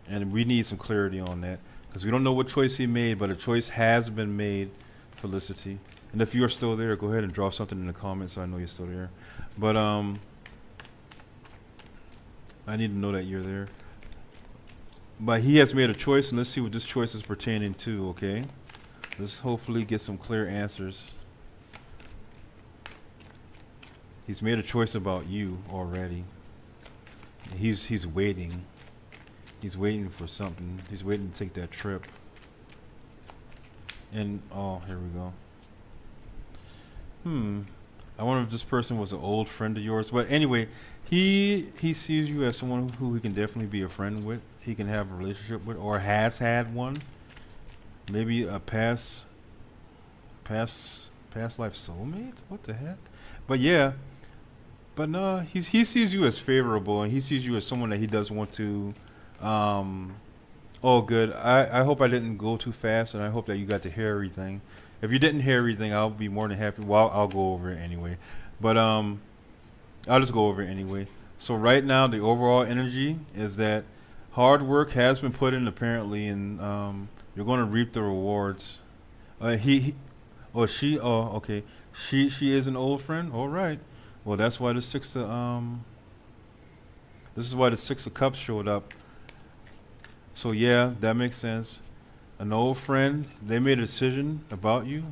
Speaker 2: and we need some clarity on that because we don't know what choice he made, but a choice has been made, Felicity. And if you are still there, go ahead and drop something in the comments so I know you're still there. But I need to know that you're there. But he has made a choice, and let's see what this choice is pertaining to, okay? Let's hopefully get some clear answers. He's made a choice about you already. He's waiting. He's waiting for something. He's waiting to take that trip. And oh, here we go. I wonder if this person was an old friend of yours. But anyway, he sees you as someone who he can definitely be a friend with. He can have a relationship with, or has had one. Maybe a past life soulmate. What the heck? But yeah. But no, he sees you as favorable, and he sees you as someone that he does want to. Oh, good. I hope I didn't go too fast, and I hope that you got to hear everything. If you didn't hear everything, I'll be more than happy. Well, I'll go over it anyway. But I'll just go over it anyway. So right now, the overall energy is that hard work has been put in apparently, and you're going to reap the rewards. He or she. Oh, okay. She is an old friend. All right. Well, that's why the six of this is why the Six of Cups showed up. So yeah, that makes sense. An old friend, they made a decision about you.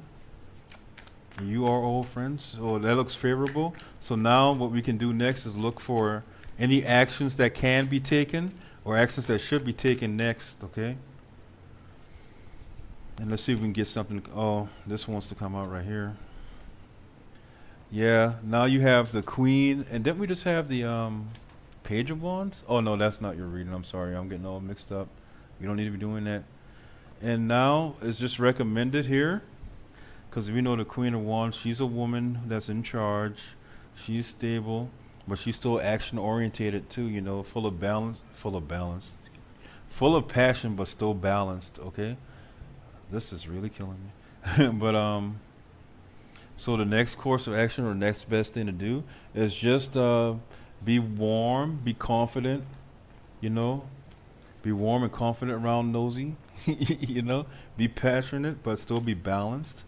Speaker 2: You are old friends, so that looks favorable. So now what we can do next is look for any actions that can be taken or actions that should be taken next, okay? And let's see if we can get something. Oh, this wants to come out right here. Yeah, now you have the Queen, and didn't we just have the Page of Wands? Oh no, that's not your reading. I'm sorry, I'm getting all mixed up. You don't need to be doing that. And now it's just recommended here, because we know the Queen of Wands, she's a woman that's in charge. She's stable, but she's still action orientated too, you know, full of passion, but still balanced, okay? This is really killing me. But so the next course of action or next best thing to do is just be warm, be confident, you know, be warm and confident around Nosy, you know, be passionate, but still be balanced,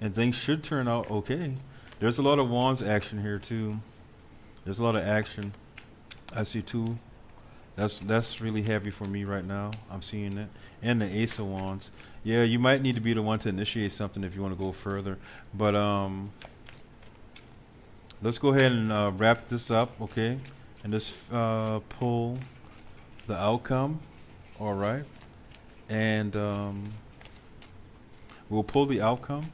Speaker 2: and things should turn out okay. There's a lot of Wands action here too. There's a lot of action. I see two. That's really heavy for me right now. I'm seeing it. And the Ace of Wands. Yeah, you might need to be the one to initiate something if you want to go further. But let's go ahead and wrap this up, okay? And just pull the outcome. All right. And we'll pull the outcome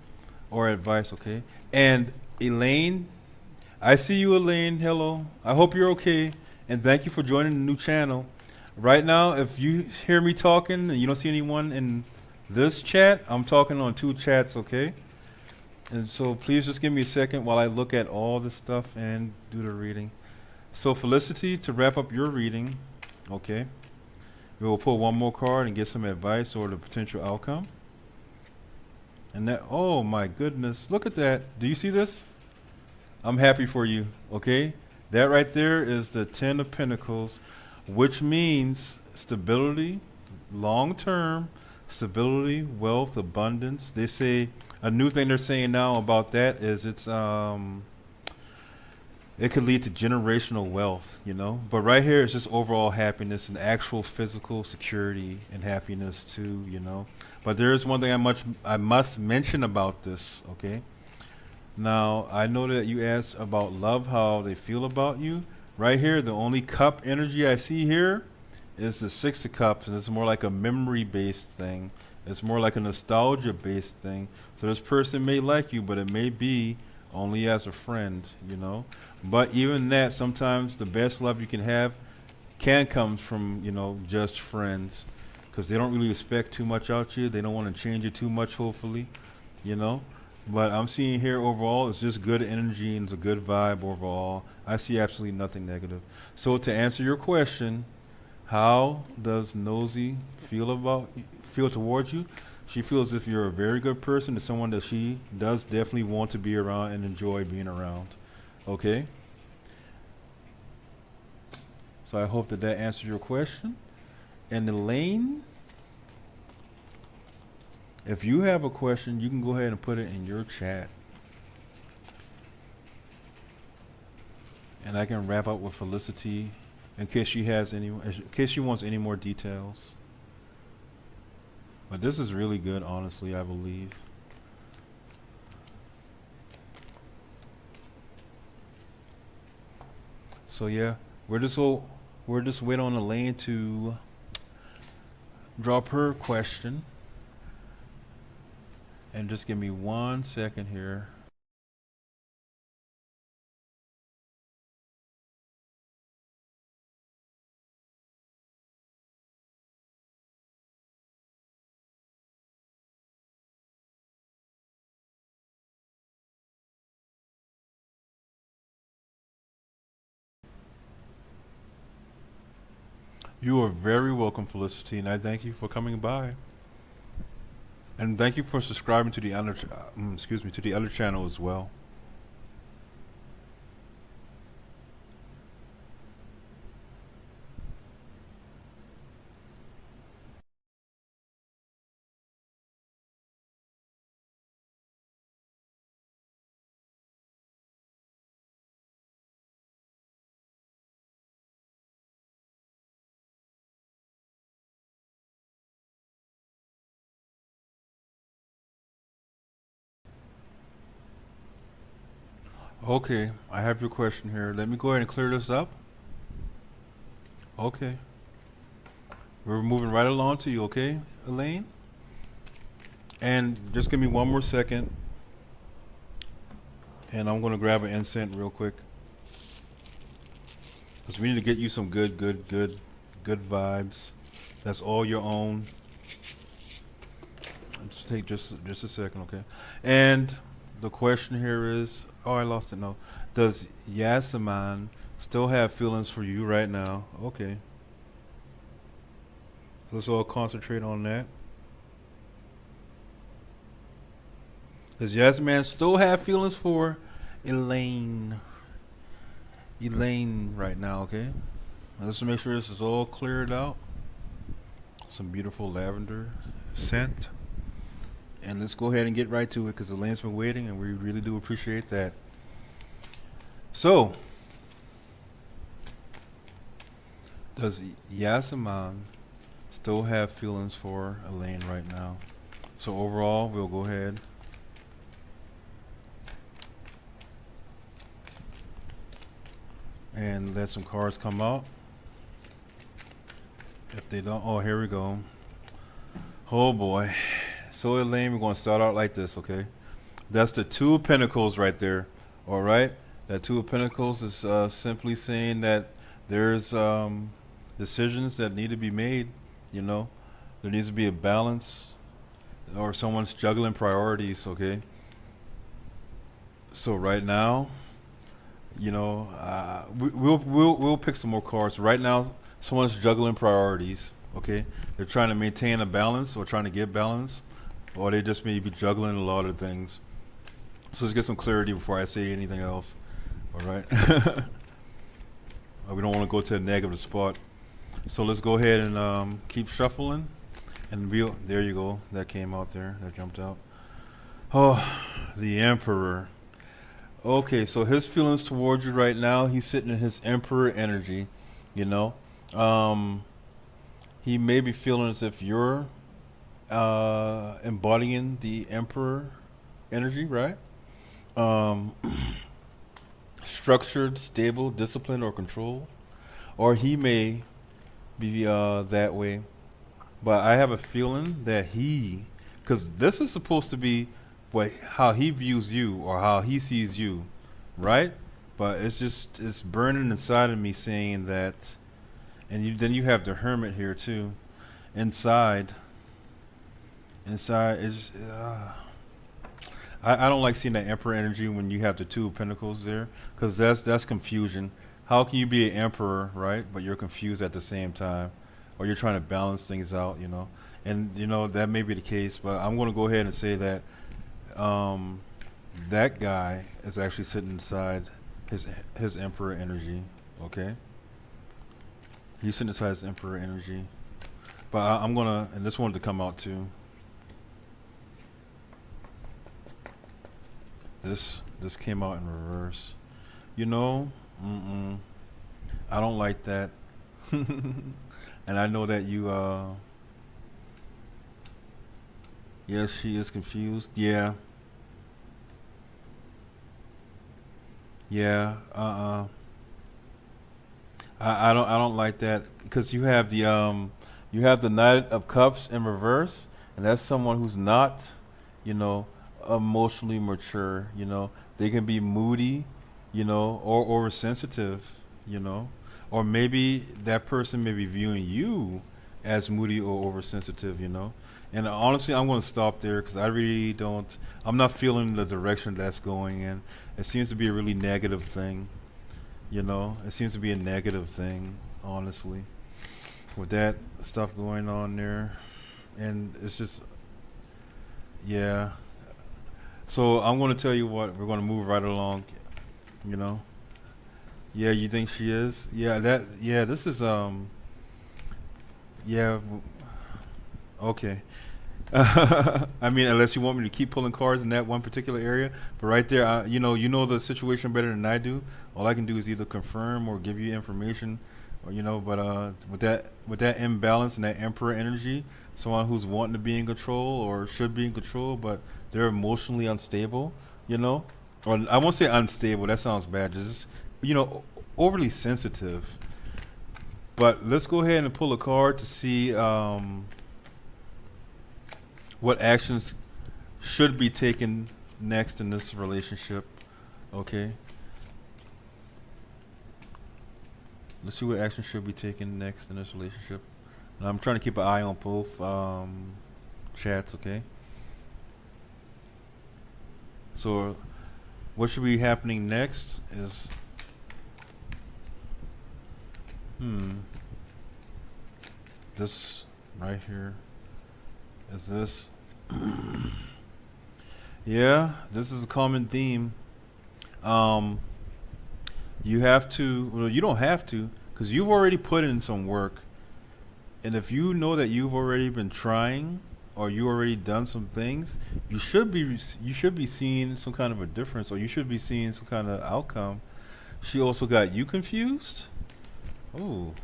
Speaker 2: or advice, okay? And Elaine, I see you, Elaine. Hello. I hope you're okay. And thank you for joining the new channel. Right now, if you hear me talking and you don't see anyone in this chat, I'm talking on two chats, okay? And so please just give me a second while I look at all this stuff and do the reading. So Felicity, to wrap up your reading, okay? We will pull one more card and get some advice or the potential outcome. And that, oh my goodness, look at that. Do you see this? I'm happy for you, okay? That right there is the Ten of Pentacles, which means stability, long-term stability, wealth, abundance. They say a new thing they're saying now about that is it could lead to generational wealth, you know. But right here it's just overall happiness and actual physical security and happiness too, you know. But there is one thing I must mention about this, okay? Now, I know that you asked about love, how they feel about you. Right here, the only cup energy I see here is the Six of Cups, and it's more like a memory-based thing. It's more like a nostalgia-based thing. So this person may like you, but it may be only as a friend, you know. But even that, sometimes the best love you can have can come from, you know, just friends, because they don't really expect too much out you. They don't want to change you too much, hopefully, you know. But I'm seeing here overall, it's just good energy and it's a good vibe overall. I see absolutely nothing negative. So to answer your question, how does Nosy feel towards you? She feels as if you're a very good person and someone that she does definitely want to be around and enjoy being around. Okay? So I hope that that answered your question. And Elaine, if you have a question, you can go ahead and put it in your chat. And I can wrap up with Felicity in case she has any, in case she wants any more details. But this is really good, honestly, I believe. So yeah, we're just waiting on Elaine to drop her question. And just give me 1 second here. You are very welcome, Felicity, and I thank you for coming by. And thank you for subscribing to the other, to the other channel as well. Okay, I have your question here. Let me go ahead and clear this up. Okay. We're moving right along to you, okay, Elaine? And just give me 1 more second. And I'm going to grab an incense real quick. Because we need to get you some good vibes. That's all your own. Let's take just a second, okay? And the question here is, oh, I lost it. No, does Yasaman still have feelings for you right now? Okay. So let's all concentrate on that. Does Yasaman still have feelings for Elaine? Elaine right now, okay? Let's make sure this is all cleared out. Some beautiful lavender scent. And let's go ahead and get right to it because Elaine's been waiting and we really do appreciate that. So, does Yasaman still have feelings for Elaine right now? So overall, we'll go ahead and let some cards come out. If they don't, oh, here we go. Oh boy. So Elaine, we're going to start out like this, okay? That's the Two of Pentacles right there, all right? That Two of Pentacles is simply saying that there's decisions that need to be made, you know? There needs to be a balance or someone's juggling priorities, okay? So right now, you know, we'll pick some more cards. Right now, someone's juggling priorities, okay? They're trying to maintain a balance or trying to get balance. Or they just may be juggling a lot of things. So let's get some clarity before I say anything else. All right. We don't want to go to a negative spot. So let's go ahead and keep shuffling. And there you go. That came out there. That jumped out. Oh, the Emperor. Okay, so his feelings towards you right now, he's sitting in his Emperor energy, you know. He may be feeling as if you're embodying the Emperor energy, right? Structured, stable, disciplined, or controlled. Or he may be that way. But I have a feeling that because this is supposed to be how he views you or how he sees you, right? But it's burning inside of me saying that, and then you have the Hermit here too. Inside is I don't like seeing that Emperor energy when you have the Two of Pentacles there, because that's confusion. How can you be an emperor, right, but you're confused at the same time, or you're trying to balance things out, you know? And you know that may be the case, but I'm going to go ahead and say that that guy is actually sitting inside his Emperor energy, okay? He synthesized Emperor energy. But I'm gonna, and this wanted to come out too. This came out in reverse. You know, I don't like that. And I know that you, yes, she is confused. Yeah. Yeah. I don't like that because you have the Knight of Cups in reverse, and that's someone who's not, you know, emotionally mature. You know, they can be moody, you know, or oversensitive, you know, or maybe that person may be viewing you as moody or oversensitive, you know. And honestly, I'm going to stop there because I really don't. I'm not feeling the direction that's going in. It seems to be a really negative thing. You know, it seems to be a negative thing, honestly, with that stuff going on there. And it's just, yeah. So I'm going to tell you what, we're going to move right along, you know. Yeah, you think she is? Yeah, this is, yeah, okay. I mean, unless you want me to keep pulling cards in that one particular area, but right there, you know the situation better than I do. All I can do is either confirm or give you information, or you know. But with that imbalance and that Emperor energy, someone who's wanting to be in control or should be in control, but they're emotionally unstable, you know, or I won't say unstable. That sounds bad. Just overly sensitive. But let's go ahead and pull a card to see. What actions should be taken next in this relationship? Okay. Let's see what actions should be taken next in this relationship. And I'm trying to keep an eye on both chats, okay? So what should be happening next is this right here. Is this? Yeah, this is a common theme. You have to, well, you don't have to, because you've already put in some work. And if you know that you've already been trying, or you already done some things, you should be seeing some kind of a difference, or you should be seeing some kind of outcome. She also got you confused. Oh.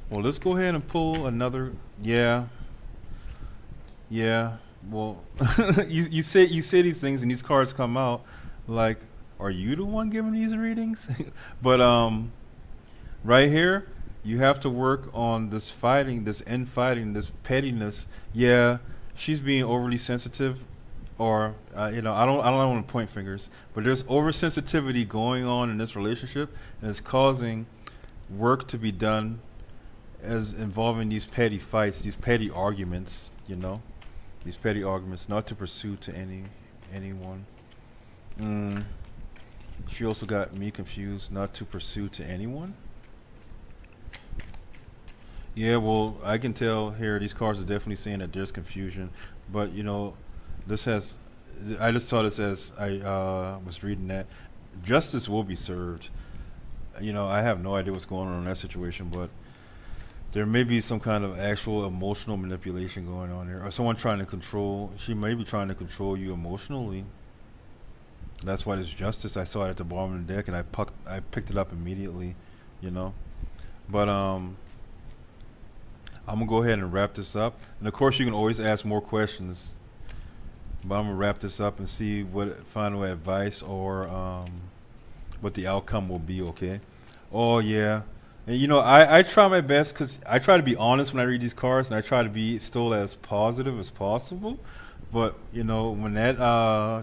Speaker 2: Well, let's go ahead and pull another. Yeah. Yeah, well, you say these things and these cards come out, like, are you the one giving these readings? But right here, you have to work on this fighting, this infighting, this pettiness. Yeah, she's being overly sensitive, or I don't want to point fingers, but there's oversensitivity going on in this relationship, and it's causing work to be done as involving these petty fights, these petty arguments, you know. These petty arguments, not to pursue to anyone. She also got me confused, not to pursue to anyone. Yeah, well, I can tell here these cards are definitely saying that there's confusion, but you know, I just saw this as I was reading that justice will be served. You know, I have no idea what's going on in that situation, but there may be some kind of actual emotional manipulation going on here, or someone trying to control. She may be trying to control you emotionally. That's why there's justice. I saw it at the bottom of the deck, and I picked it up immediately, you know. But I'm gonna go ahead and wrap this up. And of course, you can always ask more questions. But I'm gonna wrap this up and see what final advice or what the outcome will be. Okay. Oh yeah. And you know, I try my best because I try to be honest when I read these cards, and I try to be still as positive as possible. But you know, when that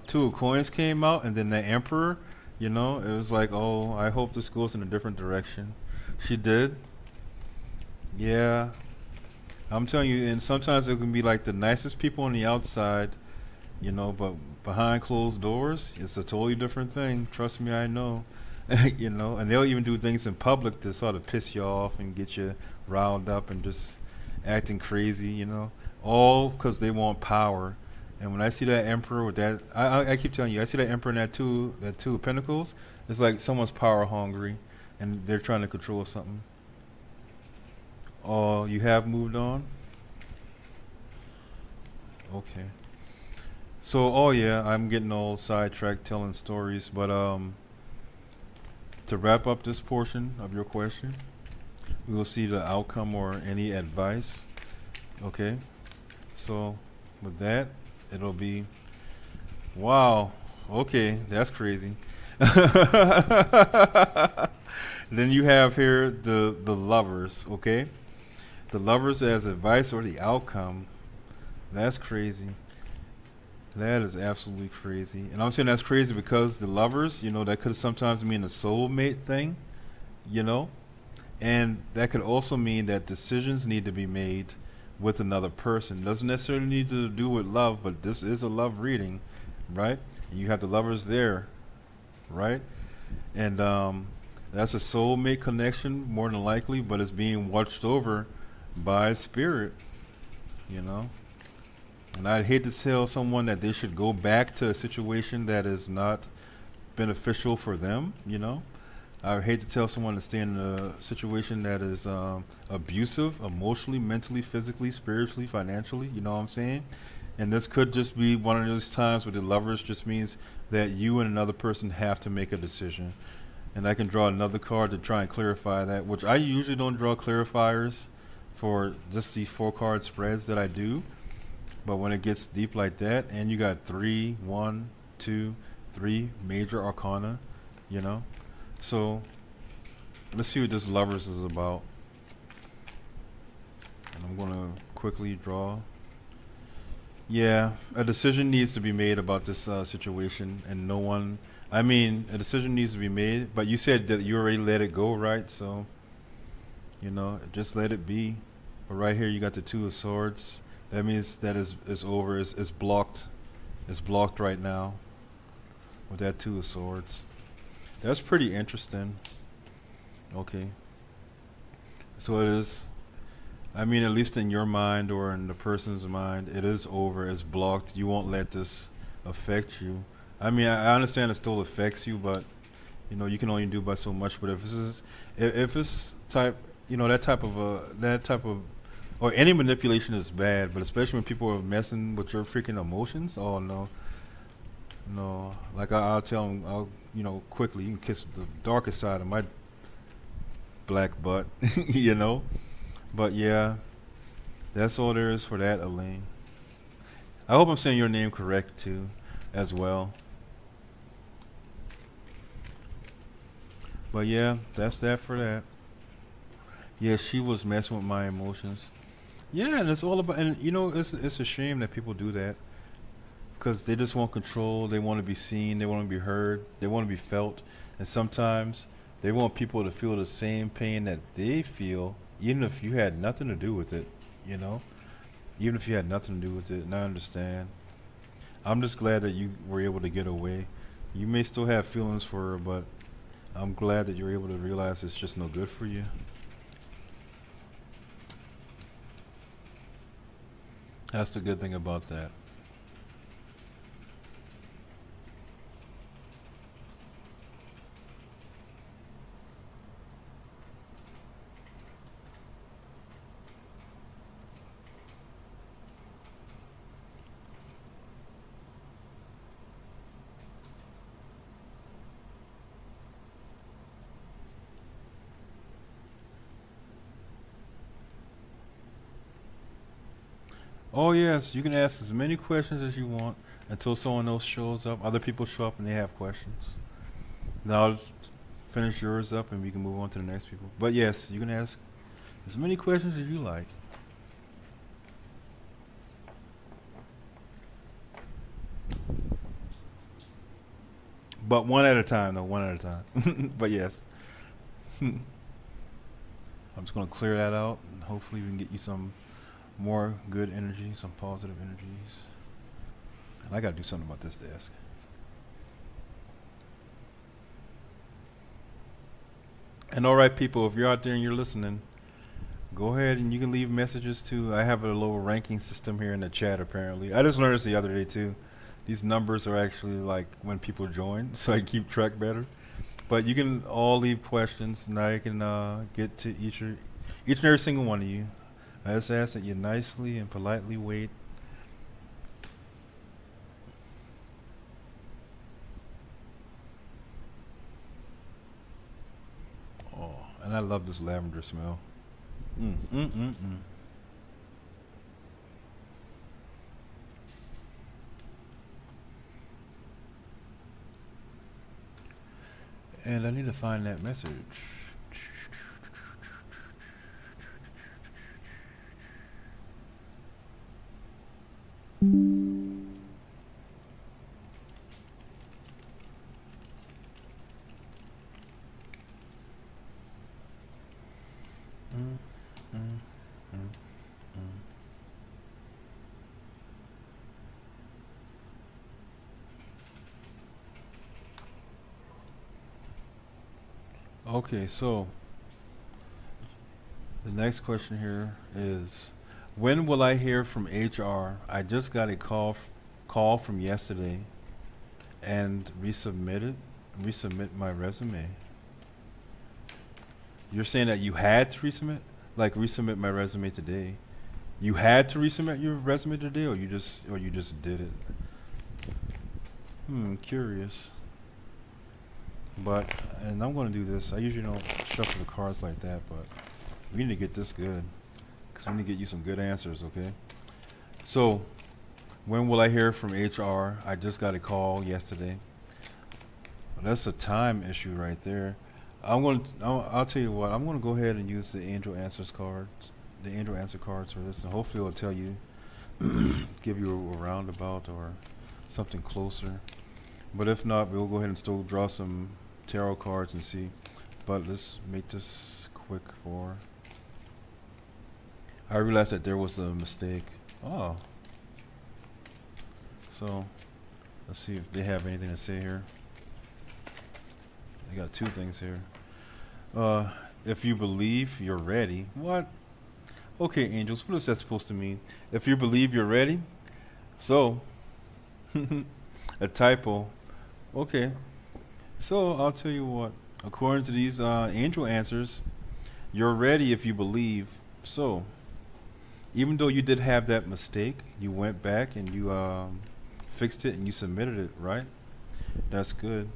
Speaker 2: Two of Coins came out, and then the Emperor, you know, it was like, oh, I hope this goes in a different direction. She did. Yeah, I'm telling you, and sometimes it can be like the nicest people on the outside, you know, but behind closed doors, it's a totally different thing. Trust me, I know. You know, and they'll even do things in public to sort of piss you off and get you riled up and just acting crazy, you know, all because they want power. And when I see that Emperor with that, I keep telling you, I see that Emperor in that two of Pentacles, it's like someone's power hungry and they're trying to control something. Oh, you have moved on? Okay. So, oh yeah, I'm getting all sidetracked telling stories, but to wrap up this portion of your question, we will see the outcome or any advice. Okay. So, with that, it'll be wow. Okay, that's crazy. Then you have here the lovers, okay? The lovers as advice or the outcome. That's crazy. That is absolutely crazy. And I'm saying that's crazy because the lovers, that could sometimes mean a soulmate thing, you know? And that could also mean that decisions need to be made with another person. Doesn't necessarily need to do with love, but this is a love reading, right? And you have the lovers there, right? And that's a soulmate connection, more than likely, but it's being watched over by spirit, you know? And I'd hate to tell someone that they should go back to a situation that is not beneficial for them, I would hate to tell someone to stay in a situation that is abusive, emotionally, mentally, physically, spiritually, financially, you know what I'm saying? And this could just be one of those times where the lovers just means that you and another person have to make a decision. And I can draw another card to try and clarify that, which I usually don't draw clarifiers for just these 4-card spreads that I do. But when it gets deep like that, and you got 3, 1, 2, 3 major arcana, So let's see what this lovers is about. And I'm going to quickly draw. Yeah, a decision needs to be made about this situation, and a decision needs to be made, but you said that you already let it go, right? So, just let it be. But right here, you got the 2 of Swords. That means that is over. It's blocked. It's blocked right now with that 2 of Swords. That's pretty interesting. Okay. So it is, at least in your mind or in the person's mind, it is over. It's blocked. You won't let this affect you. I understand it still affects you, but, you can only do by so much. But if it's type, that type of, or any manipulation is bad, but especially when people are messing with your freaking emotions. Oh, no. No. Like, I'll tell them, quickly, you can kiss the darkest side of my black butt, But, yeah, that's all there is for that, Elaine. I hope I'm saying your name correct, too, as well. But, yeah, that's that for that. Yeah, she was messing with my emotions. Yeah, and it's all about, and it's a shame that people do that because they just want control. They want to be seen. They want to be heard. They want to be felt. And sometimes they want people to feel the same pain that they feel, even if you had nothing to do with it, Even if you had nothing to do with it, and I understand. I'm just glad that you were able to get away. You may still have feelings for her, but I'm glad that you're able to realize it's just no good for you. That's the good thing about that. Oh yes, you can ask as many questions as you want until someone else shows up. Other people show up and they have questions. Now I'll finish yours up and we can move on to the next people. But yes, you can ask as many questions as you like. But one at a time, though, one at a time. But yes. I'm just going to clear that out and hopefully we can get you some more good energy, some positive energies. And I got to do something about this desk. And all right, people, if you're out there and you're listening, go ahead and you can leave messages too. I have a little ranking system here in the chat, apparently. I just learned this the other day too. These numbers are actually like when people join, so I keep track better. But you can all leave questions, and I can get to Each and every single one of you. I just ask that you nicely and politely wait. Oh, and I love this lavender smell. Mm, mm, mm, mm. And I need to find that message. Mm, mm, mm, mm. Okay, so the next question here is, when will I hear from HR? I just got a call from yesterday and resubmit my resume. You're saying that you had to resubmit? Like resubmit my resume today. You had to resubmit your resume today, or you just did it? Curious. But, and I'm going to do this. I usually don't shuffle the cards like that, but we need to get this good, because we need to get you some good answers, okay? So, when will I hear from HR? I just got a call yesterday. That's a time issue right there. I'll tell you what, I'm going to go ahead and use the angel answer cards for this, and hopefully it'll tell you, give you a roundabout or something closer. But if not, we'll go ahead and still draw some tarot cards and see. But let's make this quick for... I realized that there was a mistake. Oh. So, let's see if they have anything to say here. They got two things here. If you believe you're ready. What? Okay, angels, what is that supposed to mean? If you believe you're ready? So, a typo. Okay. So, I'll tell you what. According to these angel answers, you're ready if you believe. So, even though you did have that mistake, you went back and you fixed it and you submitted it, right? That's good.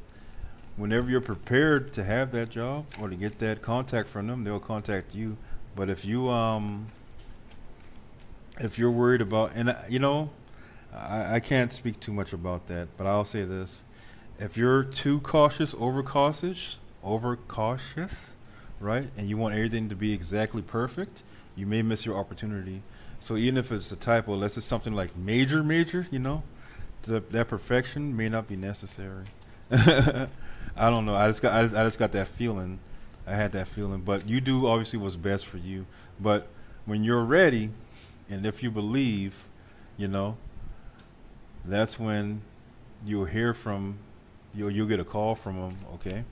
Speaker 2: Whenever you're prepared to have that job or to get that contact from them, they'll contact you. But if you're worried about, and I can't speak too much about that, but I'll say this: if you're too cautious, overcautious, right, and you want everything to be exactly perfect, you may miss your opportunity. So even if it's a typo, unless it's something like major, that perfection may not be necessary. I don't know. I just got that feeling. I had that feeling. But you do obviously what's best for you. But when you're ready, and if you believe, that's when you'll hear from, you'll get a call from them. Okay.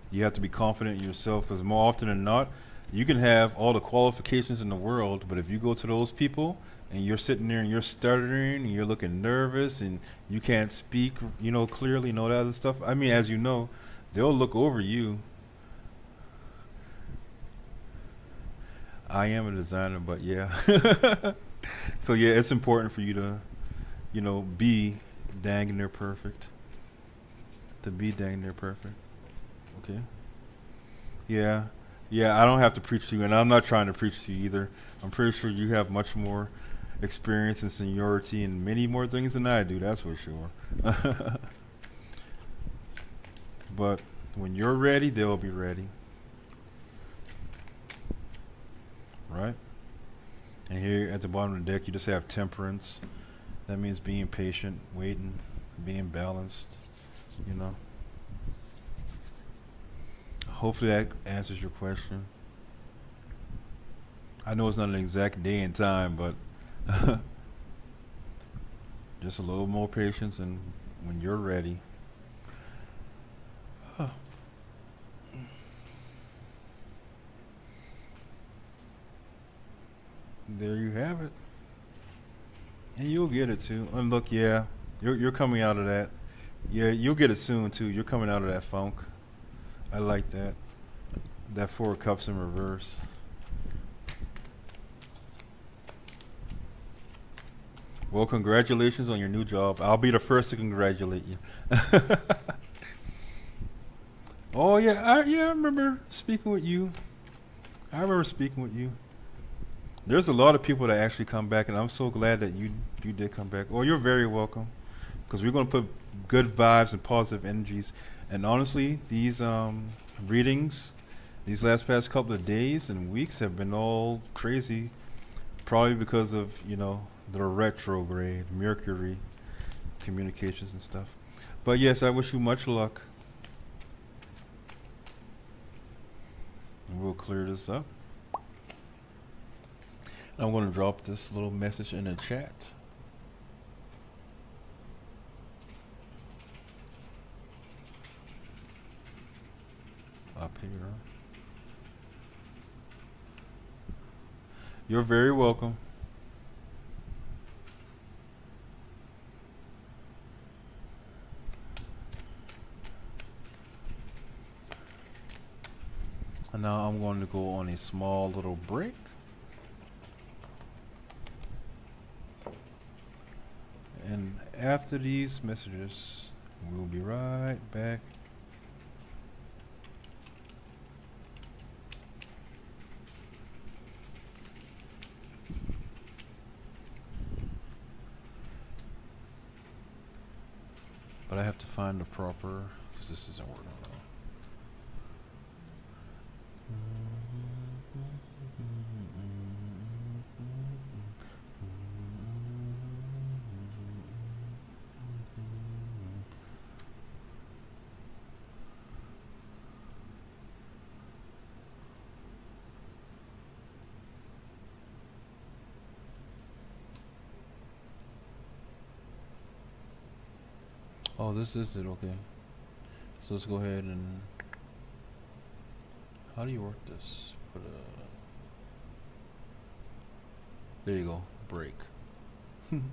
Speaker 2: You have to be confident in yourself, because more often than not, you can have all the qualifications in the world, but if you go to those people and you're sitting there and you're stuttering and you're looking nervous and you can't speak, clearly and all that other stuff, I mean, as you know, they'll look over you. I am a designer, but yeah. So yeah, it's important for you to, be dang near perfect. To be dang near perfect. Okay. Yeah. Yeah, I don't have to preach to you, and I'm not trying to preach to you either. I'm pretty sure you have much more experience and seniority and many more things than I do, that's for sure. But when you're ready, they'll be ready. Right? And here at the bottom of the deck, you just have temperance. That means being patient, waiting, being balanced, Hopefully that answers your question. I know it's not an exact day and time, but just a little more patience, and when you're ready. There you have it. And you'll get it too. And look, yeah, you're coming out of that. Yeah, you'll get it soon too. You're coming out of that funk. I like that. That Four of Cups in reverse. Well, congratulations on your new job. I'll be the first to congratulate you. Oh yeah, I remember speaking with you. I remember speaking with you. There's a lot of people that actually come back, and I'm so glad that you did come back. Oh, you're very welcome, because we're gonna put good vibes and positive energies. And honestly, these readings, these last past couple of days and weeks have been all crazy, probably because of the retrograde Mercury communications and stuff. But yes, I wish you much luck. And we'll clear this up. I'm going to drop this little message in the chat. Up here. You're very welcome. And now I'm going to go on a small little break. And after these messages, we'll be right back. But I have to find the proper, because this isn't working well. Oh, this is it, okay. So let's go ahead and, how do you work this? Put a, there you go, break. And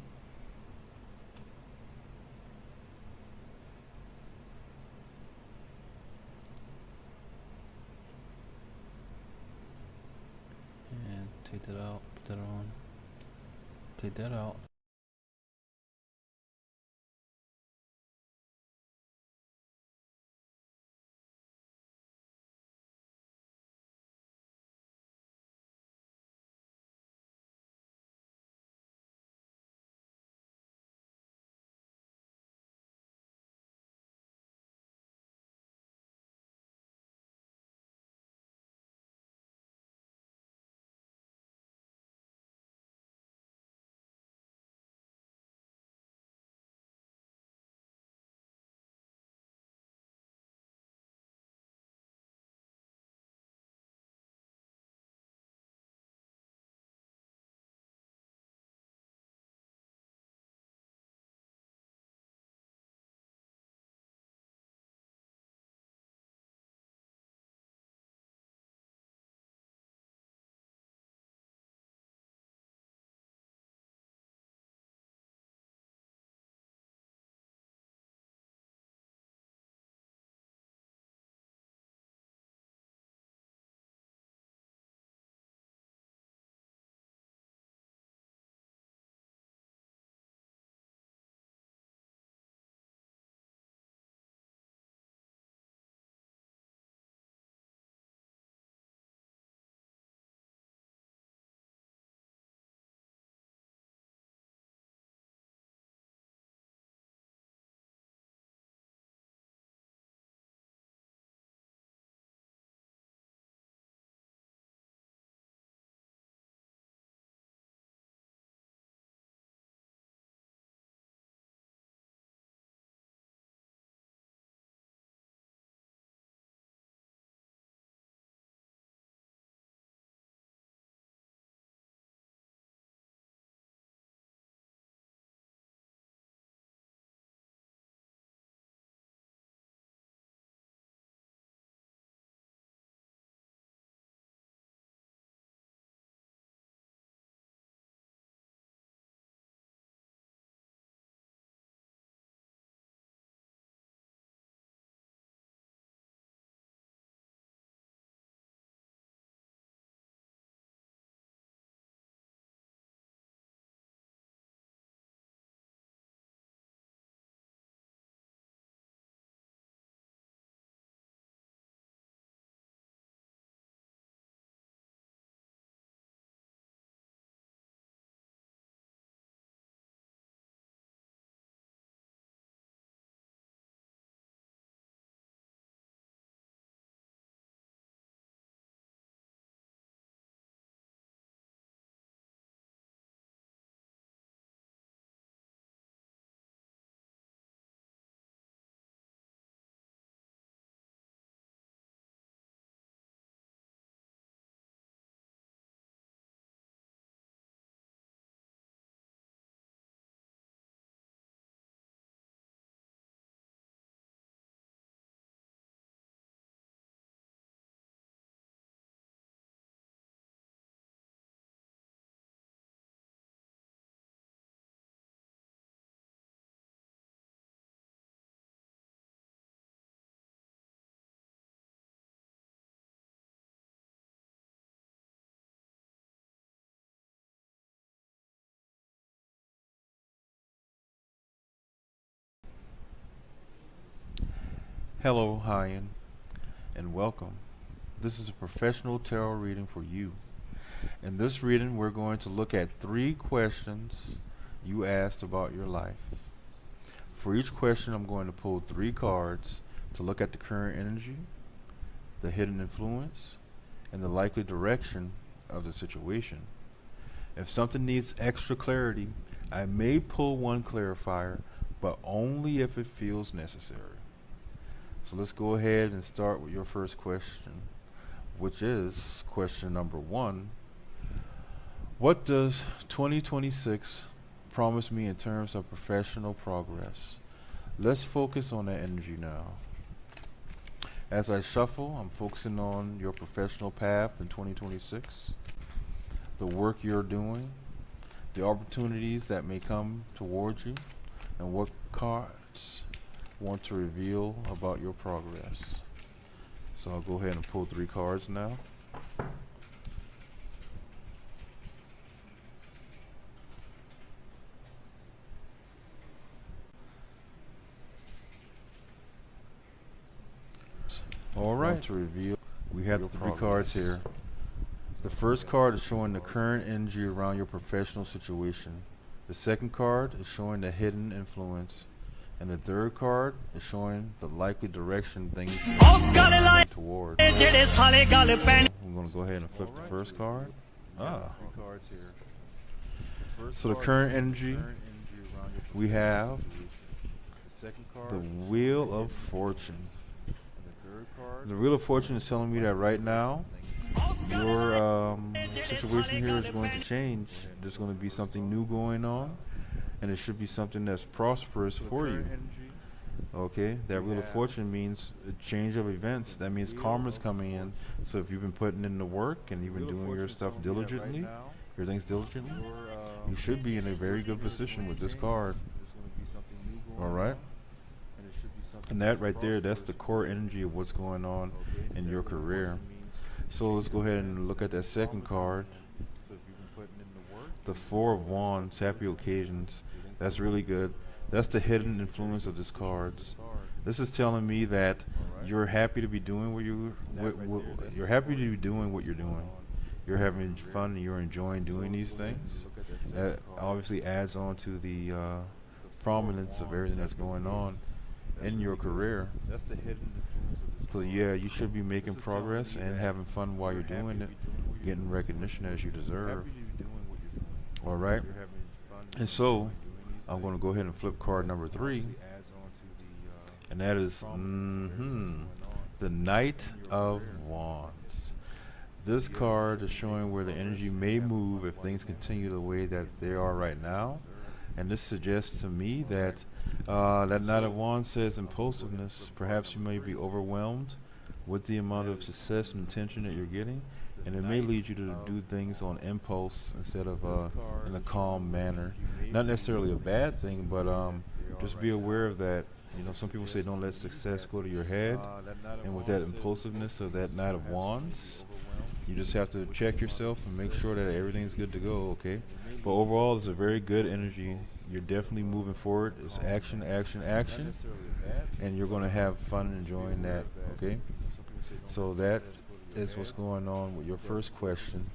Speaker 2: take that out, put that on, take that out. Hello, Hyan, and welcome. This is a professional tarot reading for you. In this reading, we're going to look at 3 questions you asked about your life. For each question, I'm going to pull 3 cards to look at the current energy, the hidden influence, and the likely direction of the situation. If something needs extra clarity, I may pull one clarifier, but only if it feels necessary. So let's go ahead and start with your first question, which is question number 1. What does 2026 promise me in terms of professional progress? Let's focus on that energy now. As I shuffle, I'm focusing on your professional path in 2026, the work you're doing, the opportunities that may come towards you, and what cards want to reveal about your progress. So I'll go ahead and pull 3 cards now. All right, to reveal, we have the 3 cards here. The first card is showing the current energy around your professional situation. The second card is showing the hidden influence. And the third card is showing the likely direction things are moving toward. I'm going to go ahead and flip the first card. So the current energy, we have the Wheel of Fortune. The Wheel of Fortune is telling me that right now, your situation here is going to change. There's going to be something new going on, and it should be something that's prosperous for you. Okay, that Wheel of Fortune means a change of events. That means karma's coming in. So if you've been putting in the work and you've been doing your stuff diligently, your things diligently, you should be in a very good position with this card. All right. And that right there, that's the core energy of what's going on in your career. So let's go ahead and look at that second card. The 4 of Wands, happy occasions. That's really good. That's the hidden influence of this card. This is telling me that you're happy to be doing what you're happy to be doing what you're doing. You're having fun and you're enjoying doing these things. That obviously adds on to the prominence of everything that's going on in your career. So yeah, you should be making progress and having fun while you're doing it, getting recognition as you deserve. All right. And so I'm going to go ahead and flip card number 3, and that is the Knight of Wands. This card is showing where the energy may move if things continue the way that they are right now. And this suggests to me that that Knight of Wands says impulsiveness. Perhaps you may be overwhelmed with the amount of success and attention that you're getting, and it may lead you to do things on impulse instead of in a calm manner. Not necessarily a bad thing, but just be aware of that. You know, some people say don't let success go to your head, and with that impulsiveness of that Knight of Wands, you just have to check yourself and make sure that everything's good to go, okay? But overall, it's a very good energy. You're definitely moving forward. It's action, action, action, and you're going to have fun enjoying that, okay? So that is what's going on with your first question,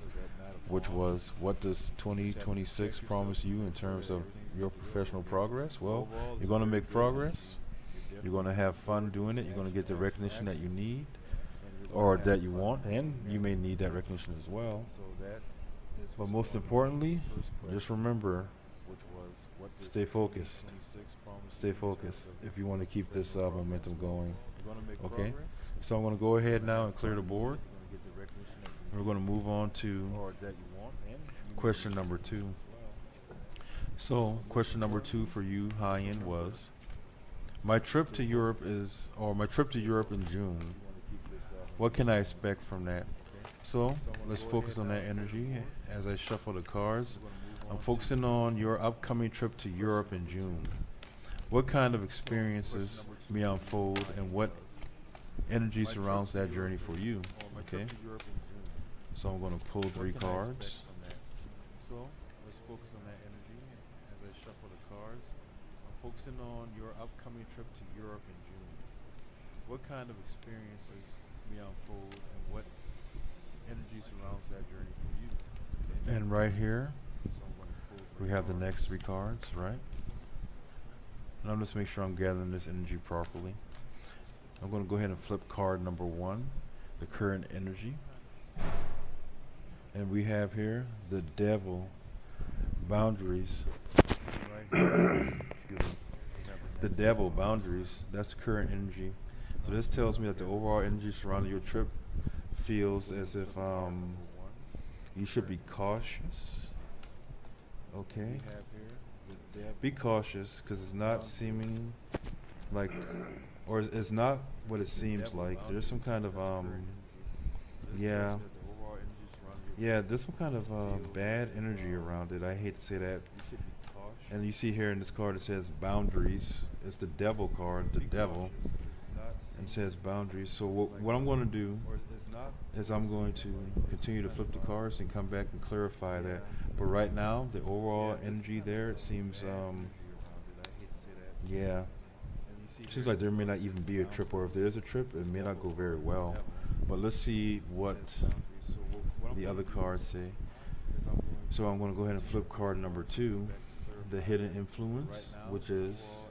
Speaker 2: which was, what does 2026 promise you in terms of your professional progress? Well, you're going to make progress. You're going to have fun doing it. You're going to get the recognition that you need or that you want, and you may need that recognition as well. But most importantly, just remember, stay focused. Stay focused if you want to keep this momentum going. Okay? So I'm going to go ahead now and clear the board. We're going to move on to question number 2. So, question number 2 for you, Hyan, was my trip to Europe in June. What can I expect from that? So, let's focus on that energy as I shuffle the cards. I'm focusing on your upcoming trip to Europe in June. What kind of experiences may unfold and what energy surrounds that journey for you? Okay? So I'm going to pull 3 cards. So let's focus on that energy as I shuffle the cards. I'm focusing on your upcoming trip to Europe in June.
Speaker 3: what kind of experiences may unfold and what energy surrounds that journey for you. Okay?
Speaker 2: And right here,
Speaker 3: So I'm going to pull
Speaker 2: we
Speaker 3: three
Speaker 2: have the
Speaker 3: cards.
Speaker 2: next three cards, right? And I'm just make sure I'm gathering this energy properly. I'm going to go ahead and flip card number 1, the current energy. And we have here the devil, boundaries. Right here. Excuse me. The devil, boundaries, that's the current energy. So this tells me that the overall energy surrounding your trip feels as if you should be cautious. Okay. Be cautious because it's not seeming like, or it's not what it seems like. There's some kind of yeah, there's some kind of bad energy around it. I hate to say that. And you see here in this card it says boundaries. It's the devil card, the devil. And it says boundaries. So what I'm going to do is I'm going to continue to flip the cards and come back and clarify that. But right now, the overall energy there, it seems, it seems like there may not even be a trip, or if there is a trip, it may not go very well. But let's see what the other cards say. So I'm going to go ahead and flip card number 2, the hidden influence, which is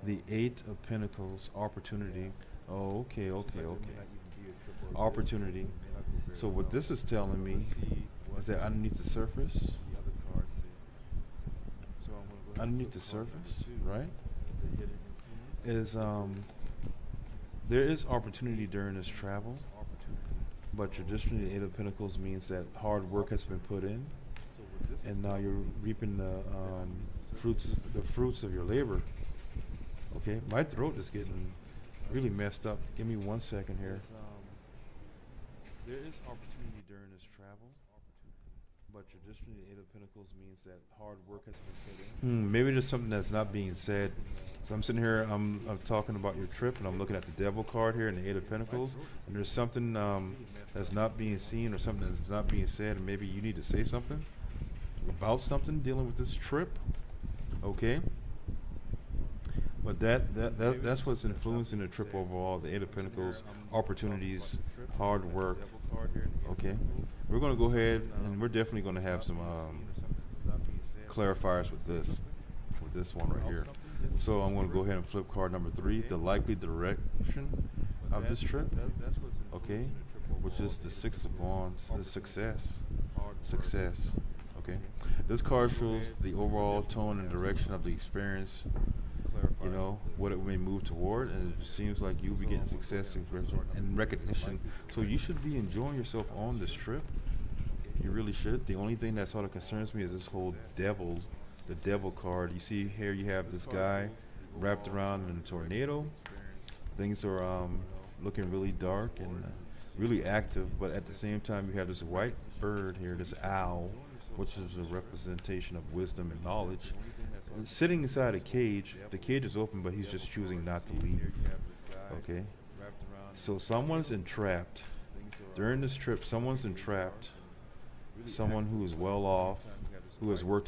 Speaker 2: the 8 of Pentacles, opportunity. Oh, okay. Opportunity. So what this is telling me is that underneath the surface, right, is there is opportunity during this travel, but traditionally the 8 of Pentacles means that hard work has been put in, and now you're reaping the fruits of your labor. Okay, my throat is getting really messed up. Give me 1 second here. There is opportunity during this travel, but traditionally the 8 of Pentacles means that hard work has been put in. Maybe there's something that's not being said. So I'm sitting here, I'm talking about your trip, and I'm looking at the devil card here and the 8 of Pentacles, and there's something that's not being seen or something that's not being said, and maybe you need to say something about something dealing with this trip. Okay. But that's what's influencing the trip overall. The 8 of Pentacles, opportunities, hard work. Okay, we're going to go ahead and we're definitely going to have some clarifiers with this one right here. So I'm going to go ahead and flip card number 3, the likely direction of this trip. Okay, which is the 6 of Wands, success. Okay, this card shows the overall tone and direction of the experience. You know, what it may move toward, and it seems like you'll be getting success and recognition. So you should be enjoying yourself on this trip. You really should. The only thing that sort of concerns me is this whole the devil card. You see here you have this guy wrapped around in a tornado. Things are looking really dark and really active, but at the same time you have this white bird here, this owl, which is a representation of wisdom and knowledge. Sitting inside a cage. The cage is open, but he's just choosing not to leave. Okay, so someone's entrapped during this trip. Someone's entrapped. Someone who is well off, who has worked